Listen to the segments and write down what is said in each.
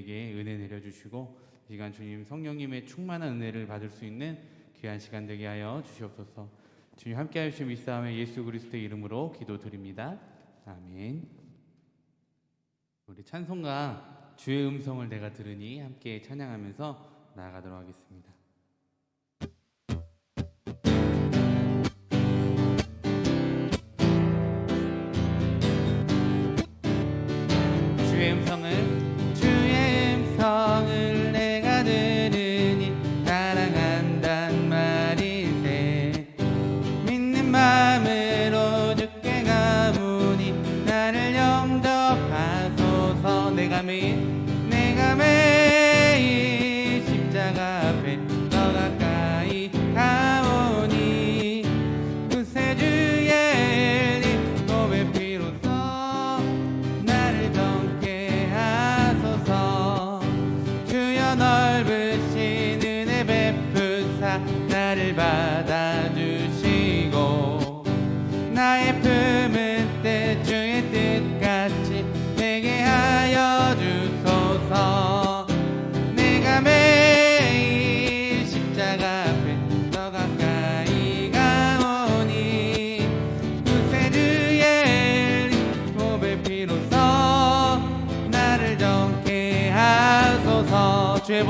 우리에게 은혜 내려주시고 이 시간 주님 성령님의 충만한 은혜를 받을 수 있는 귀한 시간 되게 하여 주시옵소서. 주님 함께하여 주신 믿사함에 예수 그리스도의 이름으로 기도드립니다. 아멘. 우리 찬송가 주의 음성을 내가 들으니 함께 찬양하면서 나아가도록 하겠습니다. 주의 음성을 내가 들으니 사랑한단 말이세. 믿는 마음으로 주께 가무니 나를 영접하소서. 내가 매일 십자가 앞에 더 가까이 가오니 구세주의 님 고백 피로써 나를 정케 하소서. 주여 넓으신 은혜 베푸사 나를 받아주시고 나의 품은 때 주의 뜻같이 되게 하여 주소서. 내가 매일 십자가 앞에 더 가까이 가오니 구세주의 고백 피로써 나를 정케 하소서. 주의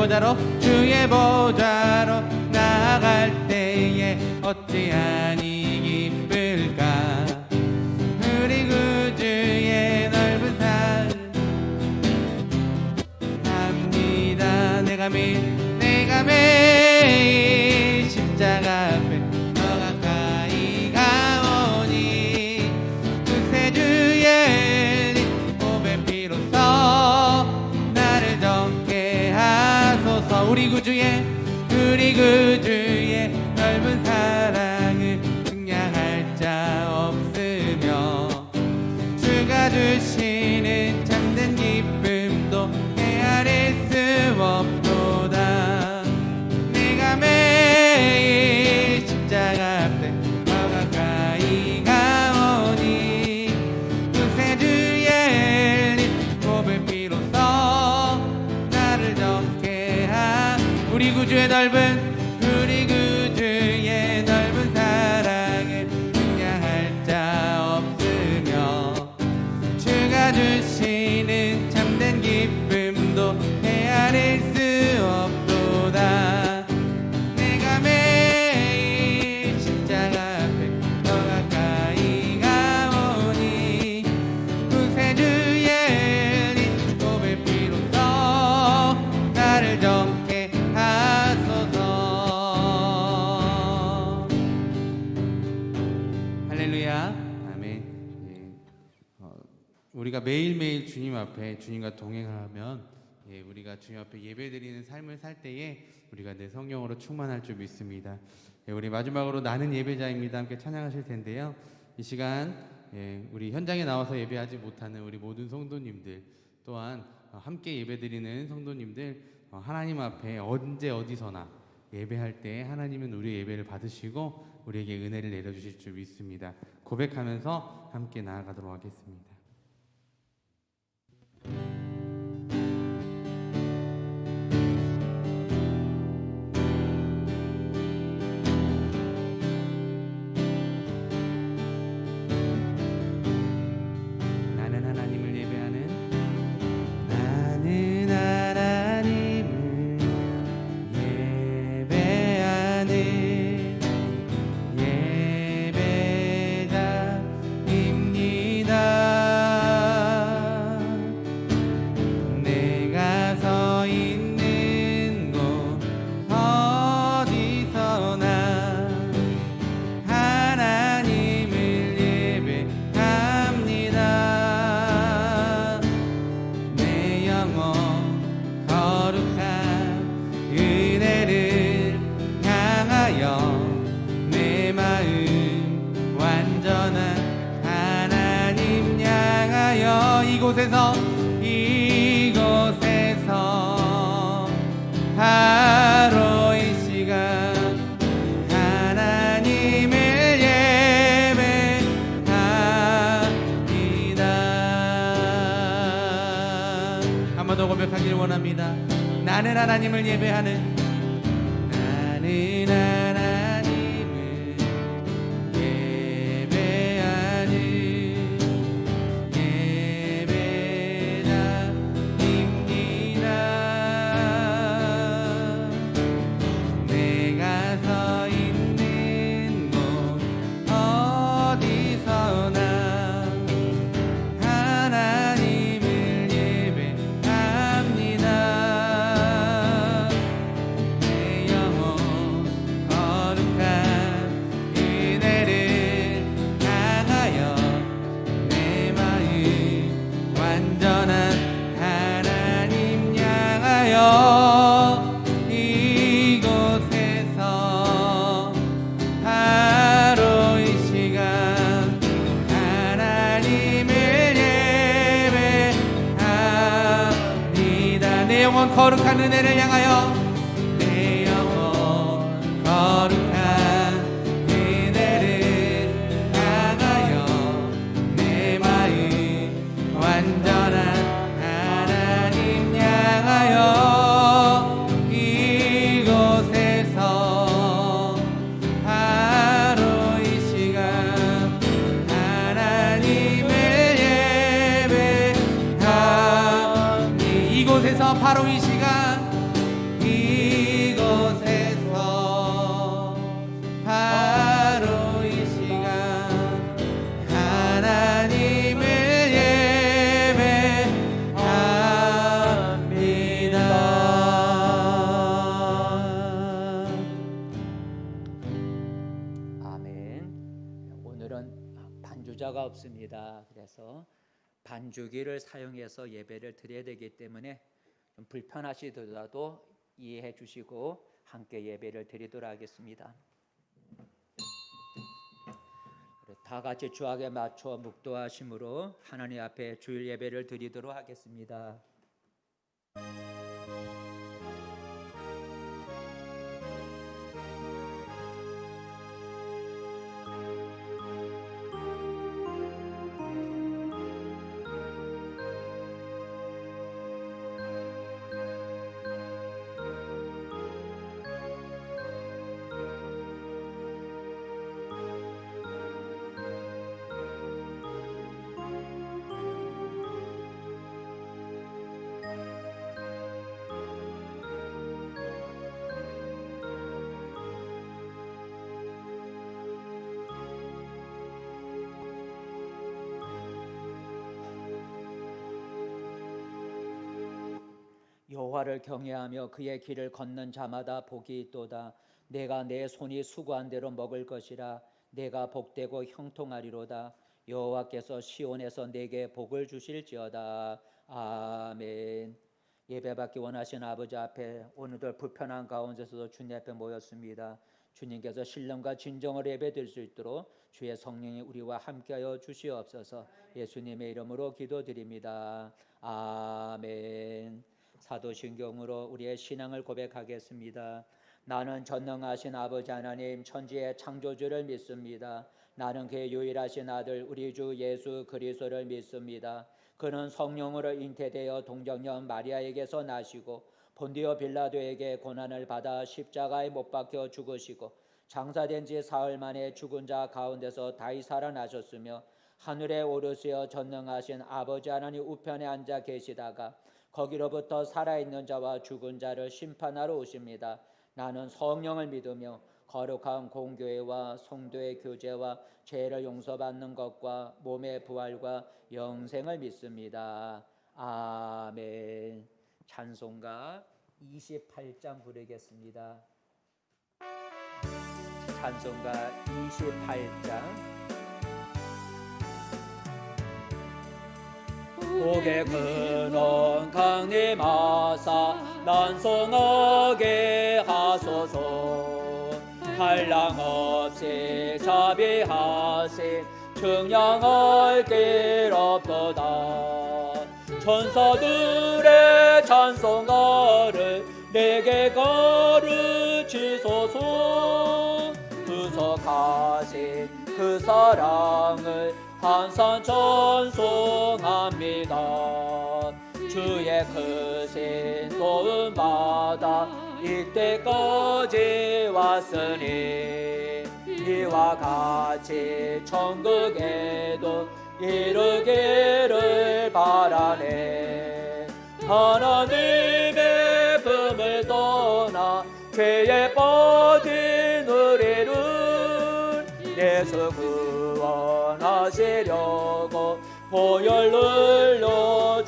보좌로 나아갈 때에 어찌하니 기쁠까. 우리 구주의 넓은 산 합니다. 내가 매일 십자가 앞에 더 가까이 가오니 구세주의 고백 피로써 나를 정케 하소서. 우리 구주의 넓은 사랑을 측량할 자 없으며 주가 주시는 참된 기쁨도 헤아릴 수 없도다. 내가 매일 십자가 앞에 더 가까이 가오니 구세주의 고백 피로써 나를 정케 하. 우리 구주의 넓은 사랑을 측량할 자 없으며 주가 주시는 참된 기쁨도 헤아릴 수 없도다. 내가 매일 십자가 앞에 더 가까이 가오니 구세주의 고백 피로써 나를 정케 하소서. 할렐루야. 아멘. 우리가 매일매일 주님 앞에 주님과 동행하면 우리가 주님 앞에 예배드리는 삶을 살 때에 우리가 내 성령으로 충만할 줄 믿습니다. 우리 마지막으로 나는 예배자입니다 함께 찬양하실 텐데요. 이 시간 우리 현장에 나와서 예배하지 못하는 우리 모든 성도님들 또한 함께 예배드리는 성도님들 하나님 앞에 언제 어디서나 예배할 때 하나님은 우리의 예배를 받으시고 우리에게 은혜를 내려주실 줄 믿습니다. 고백하면서 함께 나아가도록 하겠습니다. 나는 하나님을 예배하는 내가 서 있는 곳 어디서나 하나님을 예배합니다. 내 영혼 거룩한 은혜를 향하여 내 마음 완전한 하나님 향하여 이곳에서 바로 이 시간 하나님을 예배합니다. 한 번 더 고백하기를 원합니다. 나는 하나님을 예배하는, 나는 하나님을 예배하는 예배자입니다. 내가 서 있는 곳 어디서나 하나님을 예배합니다. 내 영혼 거룩한 은혜를 향하여, 내 마음 완전한 하나님 향하여, 이곳에서 바로 이 시간 하나님을 예배합니다. 내 영혼 거룩한 은혜를 향하여, 내 영혼 거룩한 은혜를 향하여, 내 마음 완전한 하나님 향하여, 이곳에서 바로 이 시간 하나님을 예배합니다. 이곳에서 바로 이 시간, 이곳에서 바로 이 시간 하나님을 예배합니다. 아멘. 오늘은 반주자가 없습니다. 그래서 반주기를 사용해서 예배를 드려야 되기 때문에 좀 불편하시더라도 이해해 주시고 함께 예배를 드리도록 하겠습니다. 다 같이 주악에 맞춰 묵도하심으로 하나님 앞에 주일 예배를 드리도록 하겠습니다. 여호와를 경외하며 그의 길을 걷는 자마다 복이 있도다. 내가 내 손이 수고한 대로 먹을 것이라. 내가 복되고 형통하리로다. 여호와께서 시온에서 내게 복을 주실지어다. 아멘. 예배받기 원하시는 아버지 앞에 오늘도 불편한 가운데서도 주님 앞에 모였습니다. 주님께서 신령과 진정을 예배드릴 수 있도록 주의 성령이 우리와 함께하여 주시옵소서. 예수님의 이름으로 기도드립니다. 아멘. 사도신경으로 우리의 신앙을 고백하겠습니다. 나는 전능하신 아버지 하나님 천지의 창조주를 믿습니다. 나는 그의 유일하신 아들 우리 주 예수 그리스도를 믿습니다. 그는 성령으로 잉태되어 동정녀 마리아에게서 나시고 본디오 빌라도에게 고난을 받아 십자가에 못 박혀 죽으시고 장사된 지 사흘 만에 죽은 자 가운데서 다시 살아나셨으며 하늘에 오르시어 전능하신 아버지 하나님 우편에 앉아 계시다가 거기로부터 살아있는 자와 죽은 자를 심판하러 오십니다. 나는 성령을 믿으며 거룩한 공교회와 성도의 교제와 죄를 용서받는 것과 몸의 부활과 영생을 믿습니다. 아멘. 찬송가 28장 부르겠습니다. 찬송가 28장. 복의 근원 강림하사 난송하게 하소서. 한량 없이 자비하신 증량할 길 없도다. 천사들의 찬송가를 내게 가르치소서. 구속하신 그 사랑을 한산 찬송합니다. 주의 크신 도움 받아 이때까지 왔으니 이와 같이 천국에도 이르기를 바라네. 하나님의 품을 떠나 죄에 빠진 우리를 예수 구원하시려고 보혈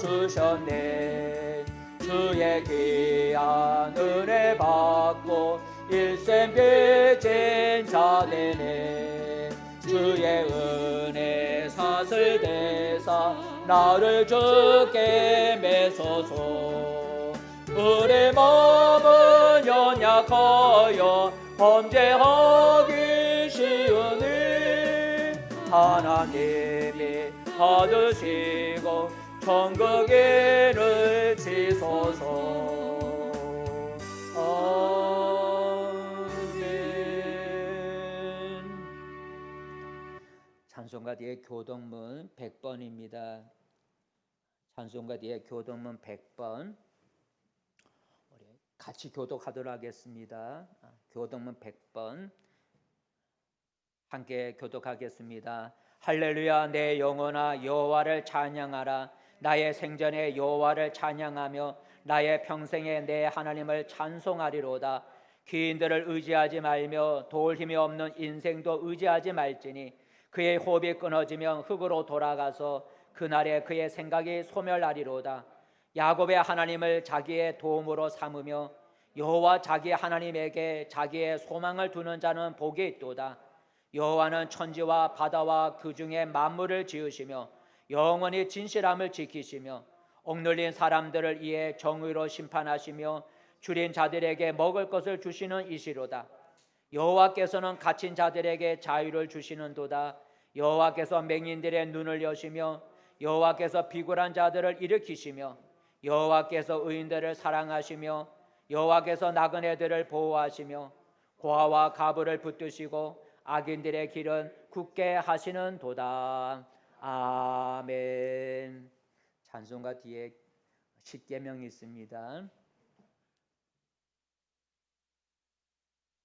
흘려주셨네. 주의 귀한 은혜 받고 일생 빚진 자 되네. 주의 은혜 사슬 대사 나를 주께 매소서. 우리 마음은 연약하여 범죄하기 쉬우니 하나님이 받으시고 천국인을 지소서. 아멘. 찬송가 뒤에 교동문 100번입니다. 찬송가 뒤에 교동문 100번 우리 같이 교독하도록 하겠습니다. 교동문 100번 함께 교독하겠습니다. 할렐루야. 내 영혼아 여호와를 찬양하라. 나의 생전에 여호와를 찬양하며 나의 평생에 내 하나님을 찬송하리로다. 귀인들을 의지하지 말며 도울 힘이 없는 인생도 의지하지 말지니 그의 호흡이 끊어지면 흙으로 돌아가서 그날에 그의 생각이 소멸하리로다. 야곱의 하나님을 자기의 도움으로 삼으며 여호와 자기 하나님에게 자기의 소망을 두는 자는 복이 있도다. 여호와는 천지와 바다와 그 중에 만물을 지으시며 영원히 진실함을 지키시며 억눌린 사람들을 이에 정의로 심판하시며 줄인 자들에게 먹을 것을 주시는 이시로다. 여호와께서는 갇힌 자들에게 자유를 주시는도다. 여호와께서 맹인들의 눈을 여시며 여호와께서 비굴한 자들을 일으키시며 여호와께서 의인들을 사랑하시며 여호와께서 나그네들을 보호하시며 고아와 가부를 붙드시고 악인들의 길은 굳게 하시는도다. 아멘. 찬송가 뒤에 십계명이 있습니다.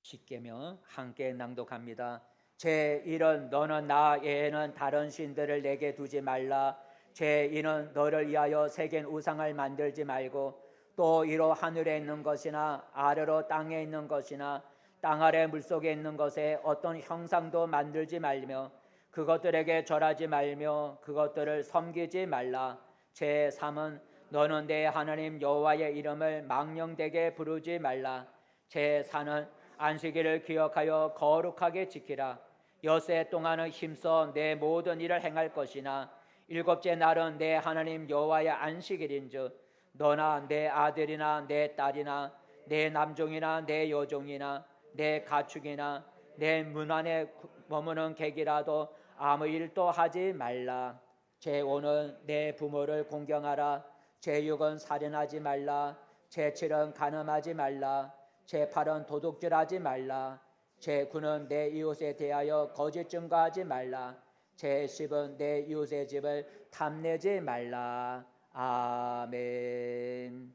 십계명 함께 낭독합니다. 제1은 너는 나 외에는 다른 신들을 내게 두지 말라. 제2는 너를 위하여 새긴 우상을 만들지 말고 또 이로 하늘에 있는 것이나 아래로 땅에 있는 것이나 땅 아래 물속에 있는 것에 어떤 형상도 만들지 말며 그것들에게 절하지 말며 그것들을 섬기지 말라. 제3은 너는 내 하나님 여호와의 이름을 망령되게 부르지 말라. 제4는 안식일을 기억하여 거룩하게 지키라. 엿새 동안은 힘써 내 모든 일을 행할 것이나 일곱째 날은 내 하나님 여호와의 안식일인즉 너나 내 아들이나 내 딸이나 내 남종이나 내 여종이나 내 가축이나 내 문 안에 머무는 객이라도 아무 일도 하지 말라. 제5는 내 부모를 공경하라. 제6은 살인하지 말라. 제7은 간음하지 말라. 제8은 도둑질하지 말라. 제9는 내 이웃에 대하여 거짓 증거하지 말라. 제10은 내 이웃의 집을 탐내지 말라. 아멘.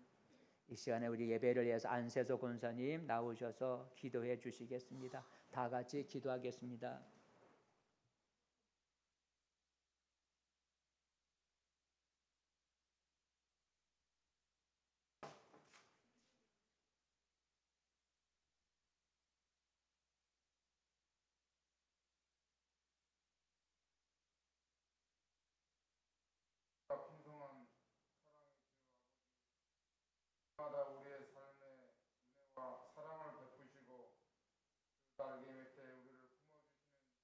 이 시간에 우리 예배를 위해서 안세서 권사님 나오셔서 기도해 주시겠습니다. 다 같이 기도하겠습니다. 풍성한 사랑이 주 아버지, 우리의 삶에 은혜와 사랑을 베푸시고 그 날개 밑에 우리를 품어주시는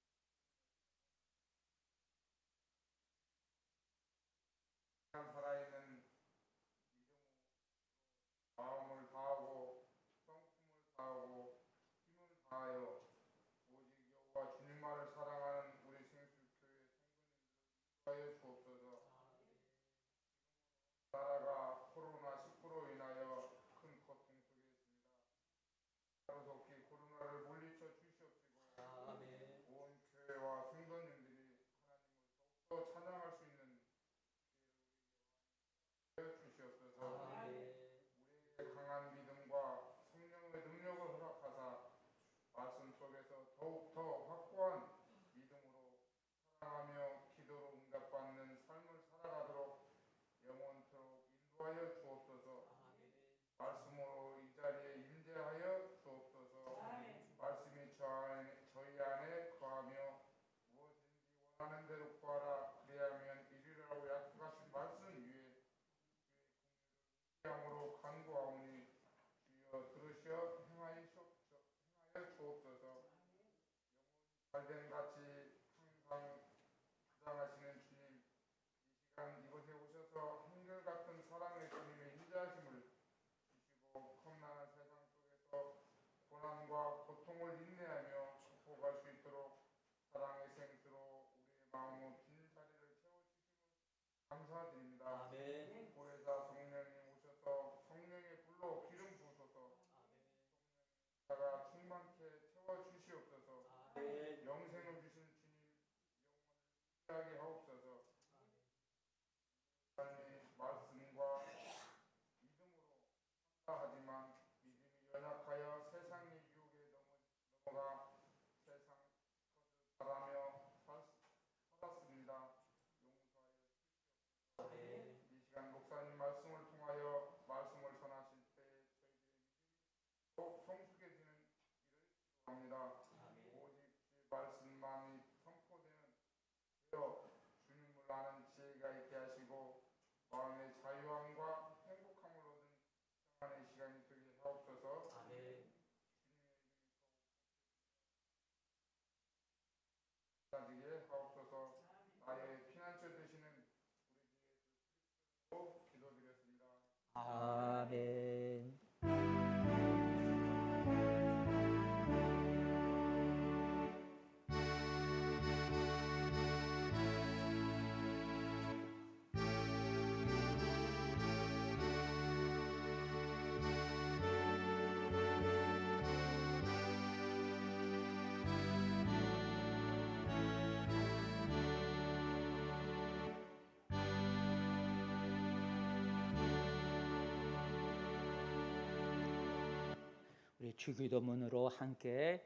잘된 같이 항상 주장하시는 주님, 이 시간 이곳에 오셔서 한결같은 사랑의 주님의 인자하심을 주시고 험난한 세상 속에서 고난과 고통을 인내하며 축복할 수 있도록 사랑의 생수로 우리의 마음의 빈 자리를 채워주심을 감사드립니다. 보혜사 성령님 오셔서 성령의 불로 기름 부으소서. 성령의 충만케 채워주시옵소서. 영생을 주신 주님 영원을 유지하게 하옵소서. 하나님의 말씀과 믿음으로 산다 하지만 믿음이 연약하여 세상의 유혹에 넘어가 세상 것을 바라며 살았습니다. 용서하여 주시옵소서. 이 시간 목사님 말씀을 통하여 말씀을 전하실 때 저희들의 믿음이 더욱 성숙해지는 일을 기도합니다. 오직 주의 말씀만이 선포되는 되어 주님을 아는 지혜가 있게 하시고 마음의 자유함과 행복함을 얻은 평안의 시간이 되게 하옵소서. 주님의 이름이 더욱 하옵소서. 나의 피난처 되시는 우리 주 예수 그리스도로 기도드렸습니다. 아멘. 우리 주기도문으로 함께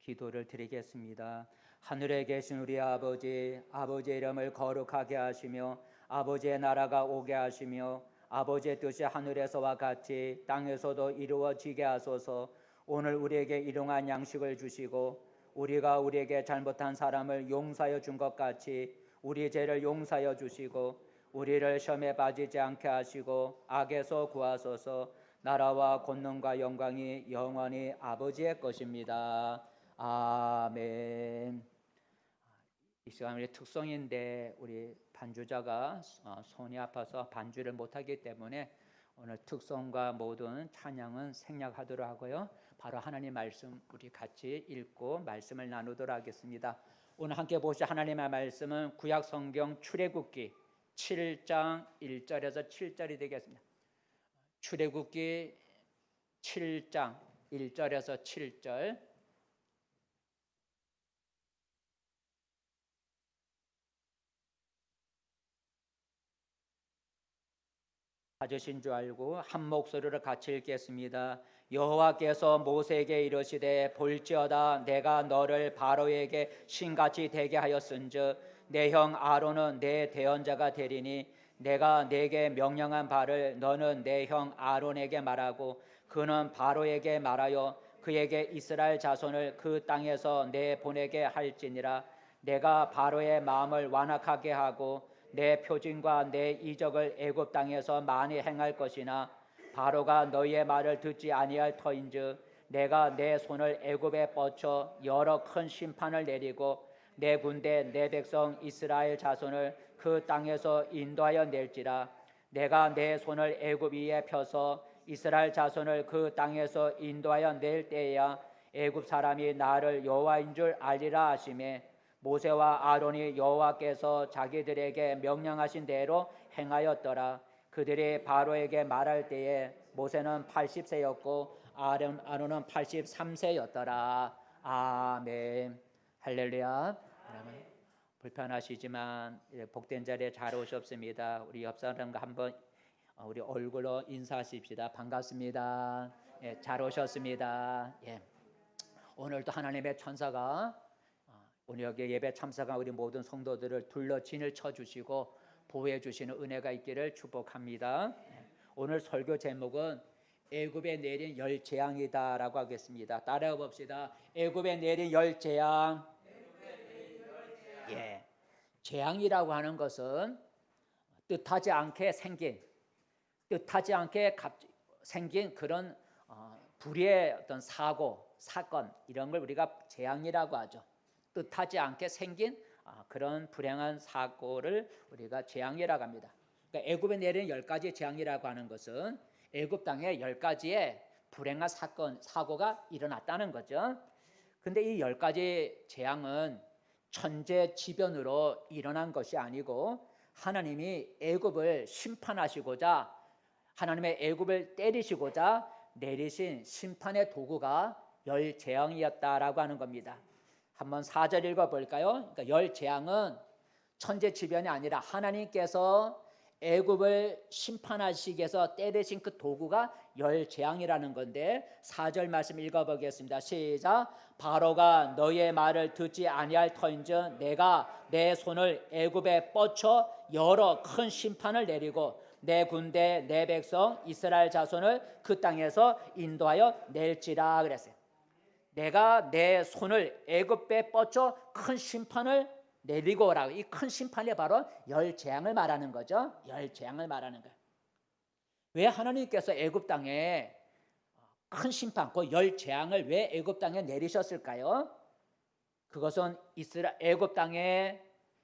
기도를 드리겠습니다. 하늘에 계신 우리 아버지, 아버지의 이름을 거룩하게 하시며 아버지의 나라가 오게 하시며 아버지의 뜻이 하늘에서와 같이 땅에서도 이루어지게 하소서. 오늘 우리에게 일용할 양식을 주시고 우리가 우리에게 잘못한 사람을 용서하여 준 것 같이 우리 죄를 용서하여 주시고 우리를 시험에 빠지지 않게 하시고 악에서 구하소서. 나라와 권능과 영광이 영원히 아버지의 것입니다. 아멘. 이 시간 우리 특성인데 우리 반주자가 손이 아파서 반주를 못하기 때문에 오늘 특성과 모든 찬양은 생략하도록 하고요. 바로 하나님 말씀 우리 같이 읽고 말씀을 나누도록 하겠습니다. 오늘 함께 보실 하나님의 말씀은 구약 성경 출애굽기 7장 1절에서 7절이 되겠습니다. 출애굽기 7장 1절에서 7절. 찾으신 줄 알고 한 목소리로 같이 읽겠습니다. 여호와께서 모세에게 이르시되 볼지어다 내가 너를 바로에게 신같이 되게 하였은즉 내 형 아론은 내 대언자가 되리니 내가 내게 명령한 바를 너는 내 형 아론에게 말하고 그는 바로에게 말하여 그에게 이스라엘 자손을 그 땅에서 내보내게 할지니라. 내가 바로의 마음을 완악하게 하고 내 표징과 내 이적을 애굽 땅에서 많이 행할 것이나 바로가 너희의 말을 듣지 아니할 터인즉 내가 내 손을 애굽에 뻗쳐 여러 큰 심판을 내리고 내 군대 내 백성 이스라엘 자손을 그 땅에서 인도하여 낼지라. 내가 내 손을 애굽 위에 펴서 이스라엘 자손을 그 땅에서 인도하여 낼 때에야 애굽 사람이 나를 여호와인 줄 알리라 하시매 모세와 아론이 여호와께서 자기들에게 명령하신 대로 행하였더라. 그들이 바로에게 말할 때에 모세는 80세였고 아론은 83세였더라. 아멘. 할렐루야. 불편하시지만 복된 자리에 잘 오셨습니다. 우리 옆 사람과 한번 우리 얼굴로 인사하십시다. 반갑습니다. 예, 잘 오셨습니다. 예. 오늘도 하나님의 천사가 오늘 여기 예배 참석한 우리 모든 성도들을 둘러 진을 쳐주시고 보호해 주시는 은혜가 있기를 축복합니다. 오늘 설교 제목은 애굽에 내린 열 재앙이다라고 하겠습니다. 따라해 봅시다. 애굽에 내린 열 재앙. 예, 재앙이라고 하는 것은 뜻하지 않게 생긴 그런 불의의 어떤 사고, 사건 이런 걸 우리가 재앙이라고 하죠. 뜻하지 않게 생긴 그런 불행한 사고를 우리가 재앙이라고 합니다. 그러니까 애굽에 내린 10가지 재앙이라고 하는 것은 애굽 땅에 10가지의 불행한 사고가 일어났다는 거죠. 근데 이 10가지 재앙은 천재지변으로 일어난 것이 아니고 하나님이 애굽을 심판하시고자, 하나님의 애굽을 때리시고자 내리신 심판의 도구가 10재앙이었다라고 하는 겁니다. 한번 4절 읽어볼까요? 그러니까 10재앙은 천재지변이 아니라 하나님께서 애굽을 심판하시기 위해서 때리신 그 도구가 10재앙이라는 건데 4절 말씀 읽어보겠습니다. 시작. 바로가 너희의 말을 듣지 아니할 터인즉 내가 내 손을 애굽에 뻗쳐 여러 큰 심판을 내리고 내 군대 내 백성 이스라엘 자손을 그 땅에서 인도하여 낼지라 그랬어요. 내가 내 손을 애굽에 뻗쳐 큰 심판을 내리고 오라고. 이 큰 심판이 바로 10재앙을 말하는 거죠. 10재앙을 말하는 거예요. 왜 하나님께서 애굽 땅에 큰 심판, 그 10재앙을 왜 애굽 땅에 내리셨을까요? 그것은 애굽 땅에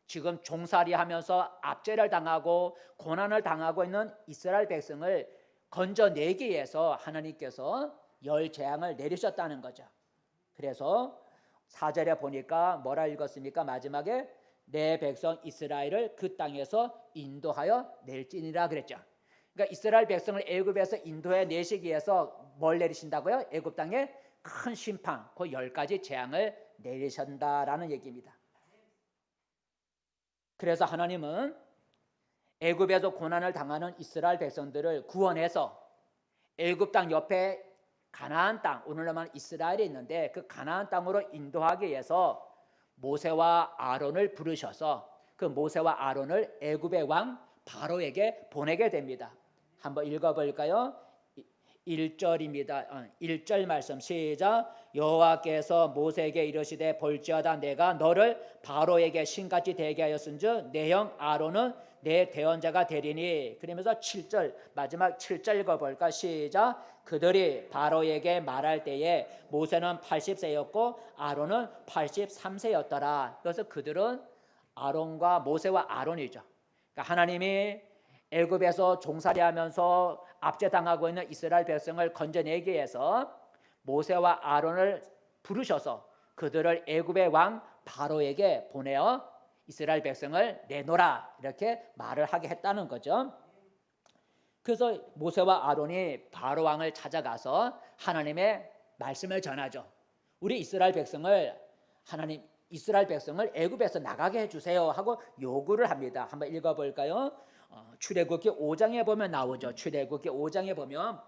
지금 종살이하면서 압제를 당하고 고난을 당하고 있는 이스라엘 백성을 건져내기 위해서 하나님께서 10재앙을 내리셨다는 거죠. 그래서 4절에 보니까 뭐라 읽었습니까? 마지막에 내 백성 이스라엘을 그 땅에서 인도하여 낼지니라 그랬죠. 그러니까 이스라엘 백성을 애굽에서 인도해 내시기 위해서 뭘 내리신다고요? 애굽 땅에 큰 심판, 그 10가지 재앙을 내리신다라는 얘기입니다. 그래서 하나님은 애굽에서 고난을 당하는 이스라엘 백성들을 구원해서 애굽 땅 옆에 가나안 땅, 오늘날만 이스라엘이 있는데 그 가나안 땅으로 인도하기 위해서 모세와 아론을 부르셔서 그 모세와 아론을 애굽의 왕 바로에게 보내게 됩니다. 한번 읽어볼까요? 1절입니다. 1절 말씀 시작. 여호와께서 모세에게 이르시되 볼지어다 내가 너를 바로에게 신같이 되게 하였은즉 내 형 아론은 내 대언자가 되리니. 그러면서 7절 마지막 7절 읽어볼까? 시작. 그들이 바로에게 말할 때에 모세는 80세였고 아론은 83세였더라. 그래서 그들은 아론과 모세와 아론이죠. 그러니까 하나님이 애굽에서 종살이하면서 압제당하고 있는 이스라엘 백성을 건져내기 위해서 모세와 아론을 부르셔서 그들을 애굽의 왕 바로에게 보내어 이스라엘 백성을 내놓으라 이렇게 말을 하게 했다는 거죠. 그래서 모세와 아론이 바로 왕을 찾아가서 하나님의 말씀을 전하죠. 우리 이스라엘 백성을 애굽에서 나가게 해주세요 하고 요구를 합니다. 한번 읽어볼까요? 출애굽기 5장에 보면 나오죠. 출애굽기 5장에 보면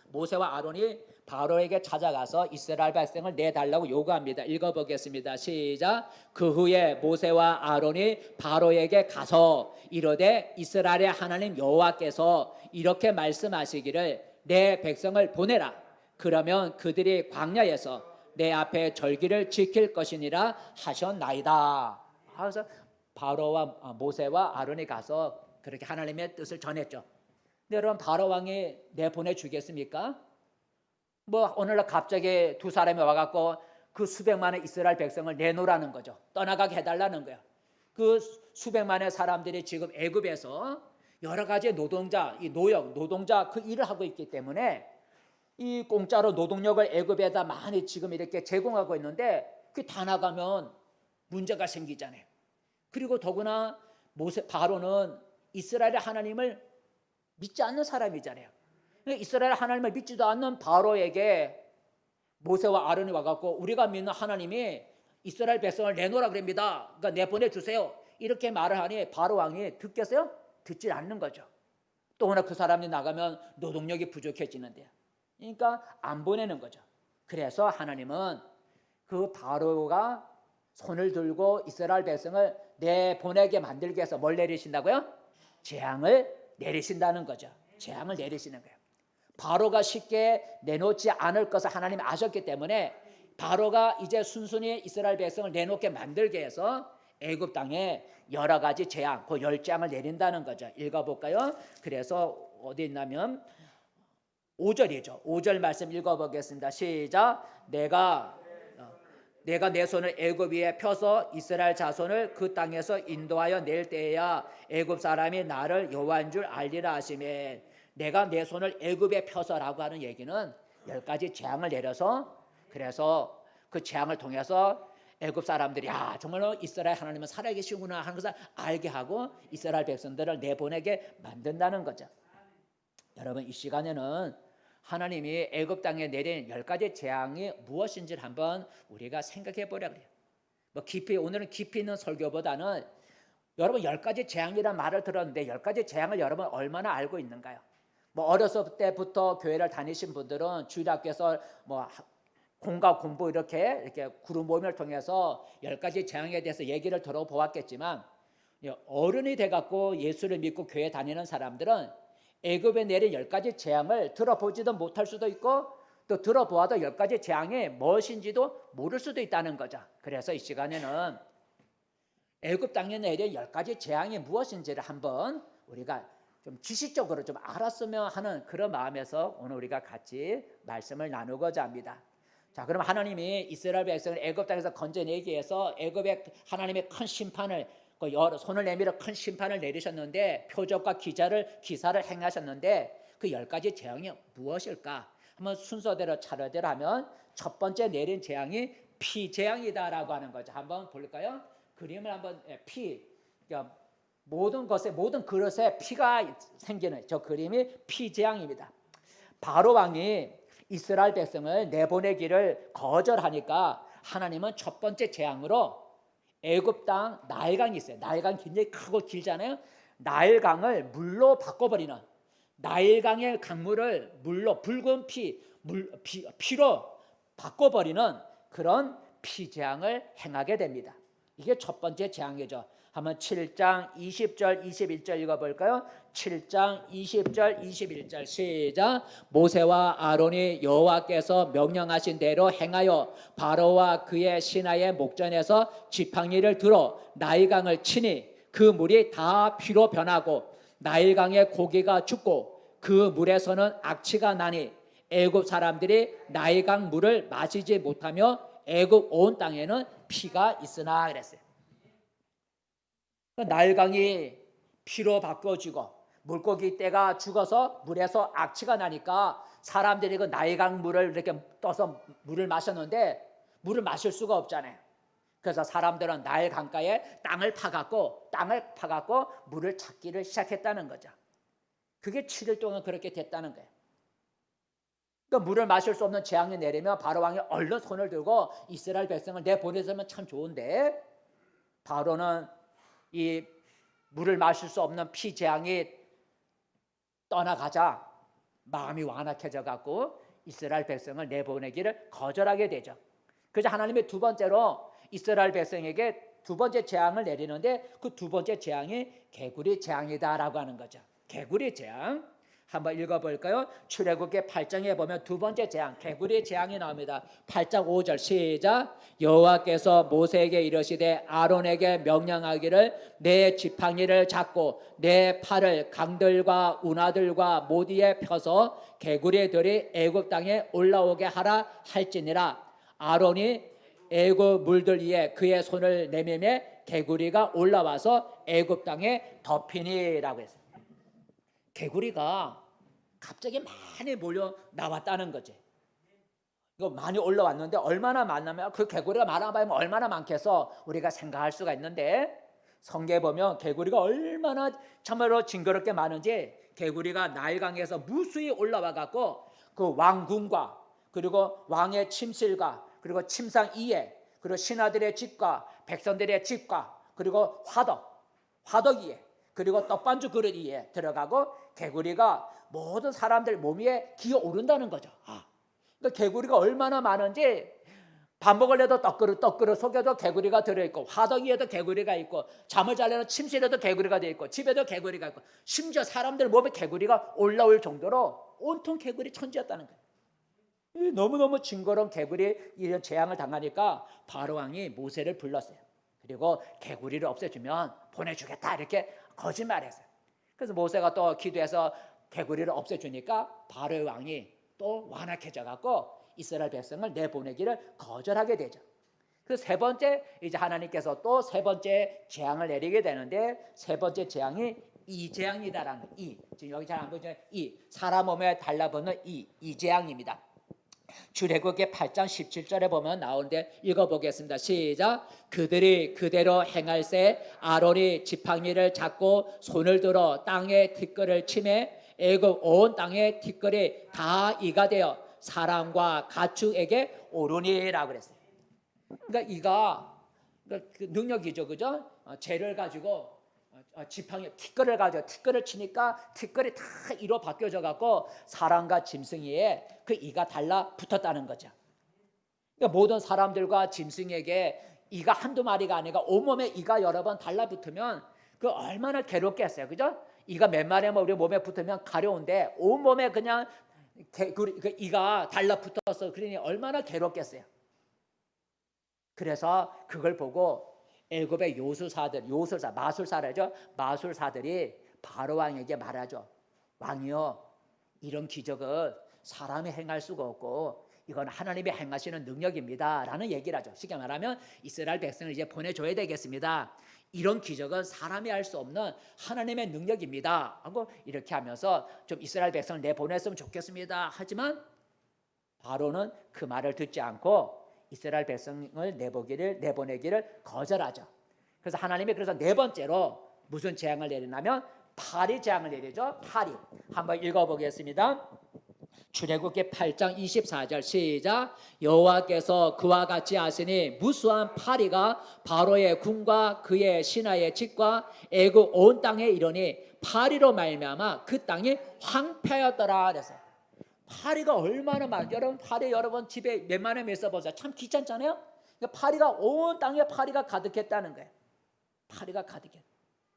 모세와 아론이 바로에게 찾아가서 이스라엘 백성을 내달라고 요구합니다. 읽어보겠습니다. 시작. 그 후에 모세와 아론이 바로에게 가서 이르되 이스라엘의 하나님 여호와께서 이렇게 말씀하시기를 내 백성을 보내라. 그러면 그들이 광야에서 내 앞에 절기를 지킬 것이니라 하셨나이다. 그래서 바로와 모세와 아론이 가서 그렇게 하나님의 뜻을 전했죠. 근데 여러분 바로 왕이 내보내 주겠습니까? 뭐 오늘날 갑자기 두 사람이 와갖고 그 수백만의 이스라엘 백성을 내놓으라는 거죠. 떠나가게 해달라는 거예요. 그 수백만의 사람들이 지금 애굽에서 여러 가지 노동자 그 일을 하고 있기 때문에 이 공짜로 노동력을 애굽에다 많이 지금 이렇게 제공하고 있는데 그 다 나가면 문제가 생기잖아요. 그리고 더구나 바로는 이스라엘의 하나님을 믿지 않는 사람이잖아요. 이스라엘 하나님을 믿지도 않는 바로에게 모세와 아론이 와갖고 우리가 믿는 하나님이 이스라엘 백성을 내놓으라 그럽니다. 그러니까 내보내주세요. 이렇게 말을 하니 바로 왕이 듣겠어요? 듣지 않는 거죠. 또 하나 그 사람이 나가면 노동력이 부족해지는데요. 그러니까 안 보내는 거죠. 그래서 하나님은 그 바로가 손을 들고 이스라엘 백성을 내보내게 만들기 위해서 뭘 내리신다고요? 재앙을 내리신다는 거죠. 재앙을 내리시는 거예요. 바로가 쉽게 내놓지 않을 것을 하나님이 아셨기 때문에 바로가 이제 순순히 이스라엘 백성을 내놓게 만들기 위해서 애굽 땅에 여러 가지 재앙, 그 10재앙을 내린다는 거죠. 읽어볼까요? 그래서 어디 있냐면 5절이죠. 5절 말씀 읽어보겠습니다. 시작. 내가 내가 내 손을 애굽 위에 펴서 이스라엘 자손을 그 땅에서 인도하여 낼 때에야 애굽 사람이 나를 여호와인 줄 알리라 하시매. 내가 내 손을 애굽에 펴서라고 하는 얘기는 10가지 재앙을 내려서, 그래서 그 재앙을 통해서 애굽 사람들이 정말로 이스라엘 하나님은 살아계시구나 하는 것을 알게 하고 이스라엘 백성들을 내보내게 만든다는 거죠. 여러분, 이 시간에는 하나님이 애굽 땅에 내린 10가지 재앙이 무엇인지를 한번 우리가 생각해 보려 그래요. 오늘은 깊이 있는 설교보다는 여러분 10가지 재앙이라는 말을 들었는데 10가지 재앙을 여러분 얼마나 알고 있는가요? 어렸을 때부터 교회를 다니신 분들은 주일학교에서 공과 공부 이렇게 그룹 모임을 통해서 10가지 재앙에 대해서 얘기를 들어보았겠지만, 어른이 돼갖고 예수를 믿고 교회 다니는 사람들은 애굽에 내린 10가지 재앙을 들어보지도 못할 수도 있고, 또 들어보아도 10가지 재앙이 무엇인지도 모를 수도 있다는 거죠. 그래서 이 시간에는 애굽 땅에 내린 10가지 재앙이 무엇인지를 한번 우리가 좀 지식적으로 좀 알았으면 하는 그런 마음에서 오늘 우리가 같이 말씀을 나누고자 합니다. 자, 그럼 하나님이 이스라엘 백성을 애굽 땅에서 건져내기 위해서 애굽에 하나님의 큰 심판을, 손을 내밀어 큰 심판을 내리셨는데, 표적과 기사를 행하셨는데 그 10가지 재앙이 무엇일까? 한번 순서대로 차례대로 하면 첫 번째 내린 재앙이 피재앙이다라고 하는 거죠. 한번 볼까요? 그림을 한번, 그러니까 모든 그릇에 피가 생기는 저 그림이 피재앙입니다. 바로 왕이 이스라엘 백성을 내보내기를 거절하니까 하나님은 첫 번째 재앙으로 애굽 땅 나일강이 있어요. 나일강 굉장히 크고 길잖아요. 나일강을 물로 바꿔버리는, 나일강의 강물을 물로, 붉은 피로 바꿔버리는 그런 피재앙을 행하게 됩니다. 이게 첫 번째 재앙이죠. 한번 7장 20절 21절 읽어볼까요? 7장 20절 21절 시작. 모세와 아론이 여호와께서 명령하신 대로 행하여 바로와 그의 신하의 목전에서 지팡이를 들어 나일강을 치니 그 물이 다 피로 변하고 나일강의 고기가 죽고 그 물에서는 악취가 나니 애굽 사람들이 나일강 물을 마시지 못하며 애굽 온 땅에는 피가 있으나 그랬어요. 나일강이 피로 바꿔지고 물고기 떼가 죽어서 물에서 악취가 나니까 사람들이 그 나일강 물을 이렇게 떠서 물을 마셨는데 물을 마실 수가 없잖아요. 그래서 사람들은 나일 강가에 땅을 파갖고 물을 찾기를 시작했다는 거죠. 그게 7일 동안 그렇게 됐다는 거예요. 그러니까 물을 마실 수 없는 재앙이 내리면 바로 왕이 얼른 손을 들고 이스라엘 백성을 내보내서면 참 좋은데, 바로는 이 물을 마실 수 없는 피 재앙이 떠나가자 마음이 완악해져 갖고 이스라엘 백성을 내보내기를 거절하게 되죠. 그래서 하나님이 두 번째로 이스라엘 백성에게 두 번째 재앙을 내리는데 그 두 번째 재앙이 개구리 재앙이다라고 하는 거죠. 개구리 재앙 한번 읽어볼까요? 출애굽기 8장에 보면 두 번째 재앙, 개구리 재앙이 나옵니다. 8장 5절 시작. 여호와께서 모세에게 이르시되 아론에게 명령하기를 내 지팡이를 잡고 내 팔을 강들과 운하들과 모디에 펴서 개구리들이 애굽 땅에 올라오게 하라 할지니라. 아론이 애굽 물들 위에 그의 손을 내밀매 개구리가 올라와서 애굽 땅에 덮이니라고 했어요. 개구리가 갑자기 많이 몰려 나왔다는 거지. 이거 많이 올라왔는데 얼마나 많냐면 그 개구리가 많아봐야 얼마나 많겠어 우리가 생각할 수가 있는데, 성경에 보면 개구리가 얼마나 참으로 징그럽게 많은지, 개구리가 나일강에서 무수히 올라와 갖고 그 왕궁과 그리고 왕의 침실과 그리고 침상 이에 그리고 신하들의 집과 백성들의 집과 그리고 화덕 위에 그리고 떡반죽 그릇 위에 들어가고 개구리가 모든 사람들 몸 위에 기어오른다는 거죠. 그러니까 개구리가 얼마나 많은지, 밥 먹으려도 떡그릇 속에도 개구리가 들어있고 화덕 위에도 개구리가 있고 잠을 자려는 침실에도 개구리가 되어 있고 집에도 개구리가 있고 심지어 사람들 몸에 개구리가 올라올 정도로 온통 개구리 천지였다는 거예요. 너무너무 징그러운 개구리 이런 재앙을 당하니까 바로 왕이 모세를 불렀어요. 그리고 개구리를 없애주면 보내주겠다 이렇게 거짓말했어요. 그래서 모세가 또 기도해서 개구리를 없애주니까 바로의 왕이 또 완악해져 갖고 이스라엘 백성을 내보내기를 거절하게 되죠. 그 세 번째 이제 하나님께서 또 세 번째 재앙을 내리게 되는데 세 번째 재앙이 이 재앙이다라는 이 지금 여기 잘 안 보이죠? 이 사람 몸에 달라붙는 이 재앙입니다. 출애굽기 8장 17절에 보면 나오는데 읽어보겠습니다. 시작. 그들이 그대로 행할세 아론이 지팡이를 잡고 손을 들어 땅에 티끌을 치매 애굽 온 땅에 티끌이 다 이가 되어 사람과 가축에게 오르니라고 그랬어요. 그러니까 이가 그 능력이죠, 그죠? 재를 가지고 지팡이 티끌을 가지고 티끌을 치니까 티끌이 다 이로 바뀌어져 갖고 사람과 짐승이에 그 이가 달라붙었다는 거죠. 그러니까 모든 사람들과 짐승에게 이가 한두 마리가 아니라 온몸에 이가 여러 번 달라붙으면 그 얼마나 괴롭겠어요, 그죠? 이가 몇 마리면 우리 몸에 붙으면 가려운데 온몸에 그냥 그 이가 달라붙어서 그러니 얼마나 괴롭겠어요. 그래서 그걸 보고 애굽의 마술사들이 바로 왕에게 말하죠. 왕이요, 이런 기적을 사람이 행할 수가 없고 이건 하나님이 행하시는 능력입니다 라는 얘기를 하죠. 쉽게 말하면 이스라엘 백성을 이제 보내줘야 되겠습니다. 이런 기적은 사람이 할 수 없는 하나님의 능력입니다 하고 이렇게 하면서 좀 이스라엘 백성을 내보냈으면 좋겠습니다. 하지만 바로는 그 말을 듣지 않고 이스라엘 백성을 내보내기를 거절하죠. 그래서 하나님이 그래서 네 번째로 무슨 재앙을 내리냐면 파리 재앙을 내리죠. 파리. 한번 읽어보겠습니다. 출애굽기 8장 24절 시작. 여호와께서 그와 같이 하시니 무수한 파리가 바로의 궁과 그의 신하의 집과 애굽 온 땅에 이르니 파리로 말미암아 그 땅이 황폐하였더라 그래서 파리가 얼마나 많아. 여러분 파리 여러분 집에 웬만하면 있어보세요. 참 귀찮잖아요. 그러니까 파리가 온 땅에 파리가 가득했다는 거예요. 파리가 가득해.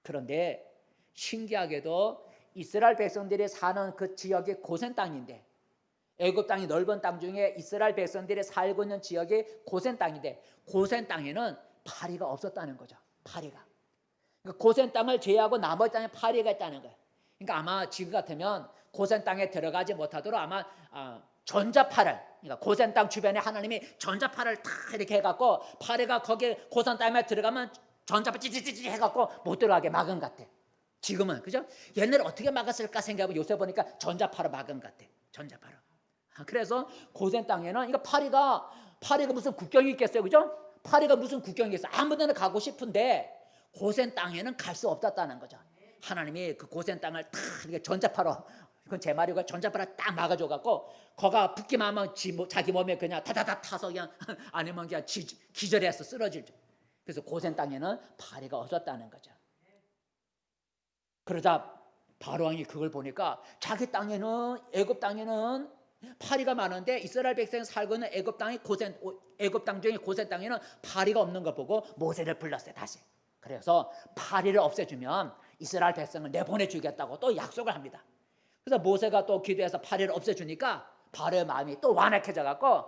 그런데 신기하게도 이스라엘 백성들이 사는 그 지역이 고센 땅인데 애굽 땅이 넓은 땅 중에 이스라엘 백성들이 살고 있는 지역이 고센 땅인데 고센 땅에는 파리가 없었다는 거죠. 파리가. 그러니까 고센 땅을 제외하고 나머지 땅에 파리가 있다는 거예요. 그러니까 아마 지금 같으면 고센 땅에 들어가지 못하도록 아마 전자파를 그러니까 고센 땅 주변에 하나님이 전자파를 다 이렇게 해갖고 파리가 거기 고센 땅에 들어가면 전자파 찌찌찌찌 해갖고 못 들어가게 막은 것 같아. 지금은 그죠? 옛날에 어떻게 막았을까 생각하면 요새 보니까 전자파로 막은 것 같아. 전자파로. 그래서 고센 땅에는 이거 파리가 무슨 국경이 있겠어요, 그죠? 파리가 무슨 국경이 있겠어요? 아무데나 가고 싶은데 고센 땅에는 갈 수 없었다는 거죠. 하나님이 그 고센 땅을 다 이렇게 전자파로 그건 제 말이고 전자파를 딱 막아줘갖고 거가 붙기만 하면 자기 몸에 그냥 다다다 타서 그냥 아니면 그냥 기절해서 쓰러질죠. 그래서 고센 땅에는 파리가 없었다는 거죠. 그러자 바로 왕이 그걸 보니까 자기 땅에는 애굽 땅에는 파리가 많은데 이스라엘 백성이 살고 있는 애굽 땅 중에 고센 땅에는 파리가 없는 걸 보고 모세를 불렀어요. 다시. 그래서 파리를 없애주면 이스라엘 백성을 내보내주겠다고 또 약속을 합니다. 그래서 모세가 또 기도해서 파리를 없애주니까 바로의 마음이 또 완악해져 갖고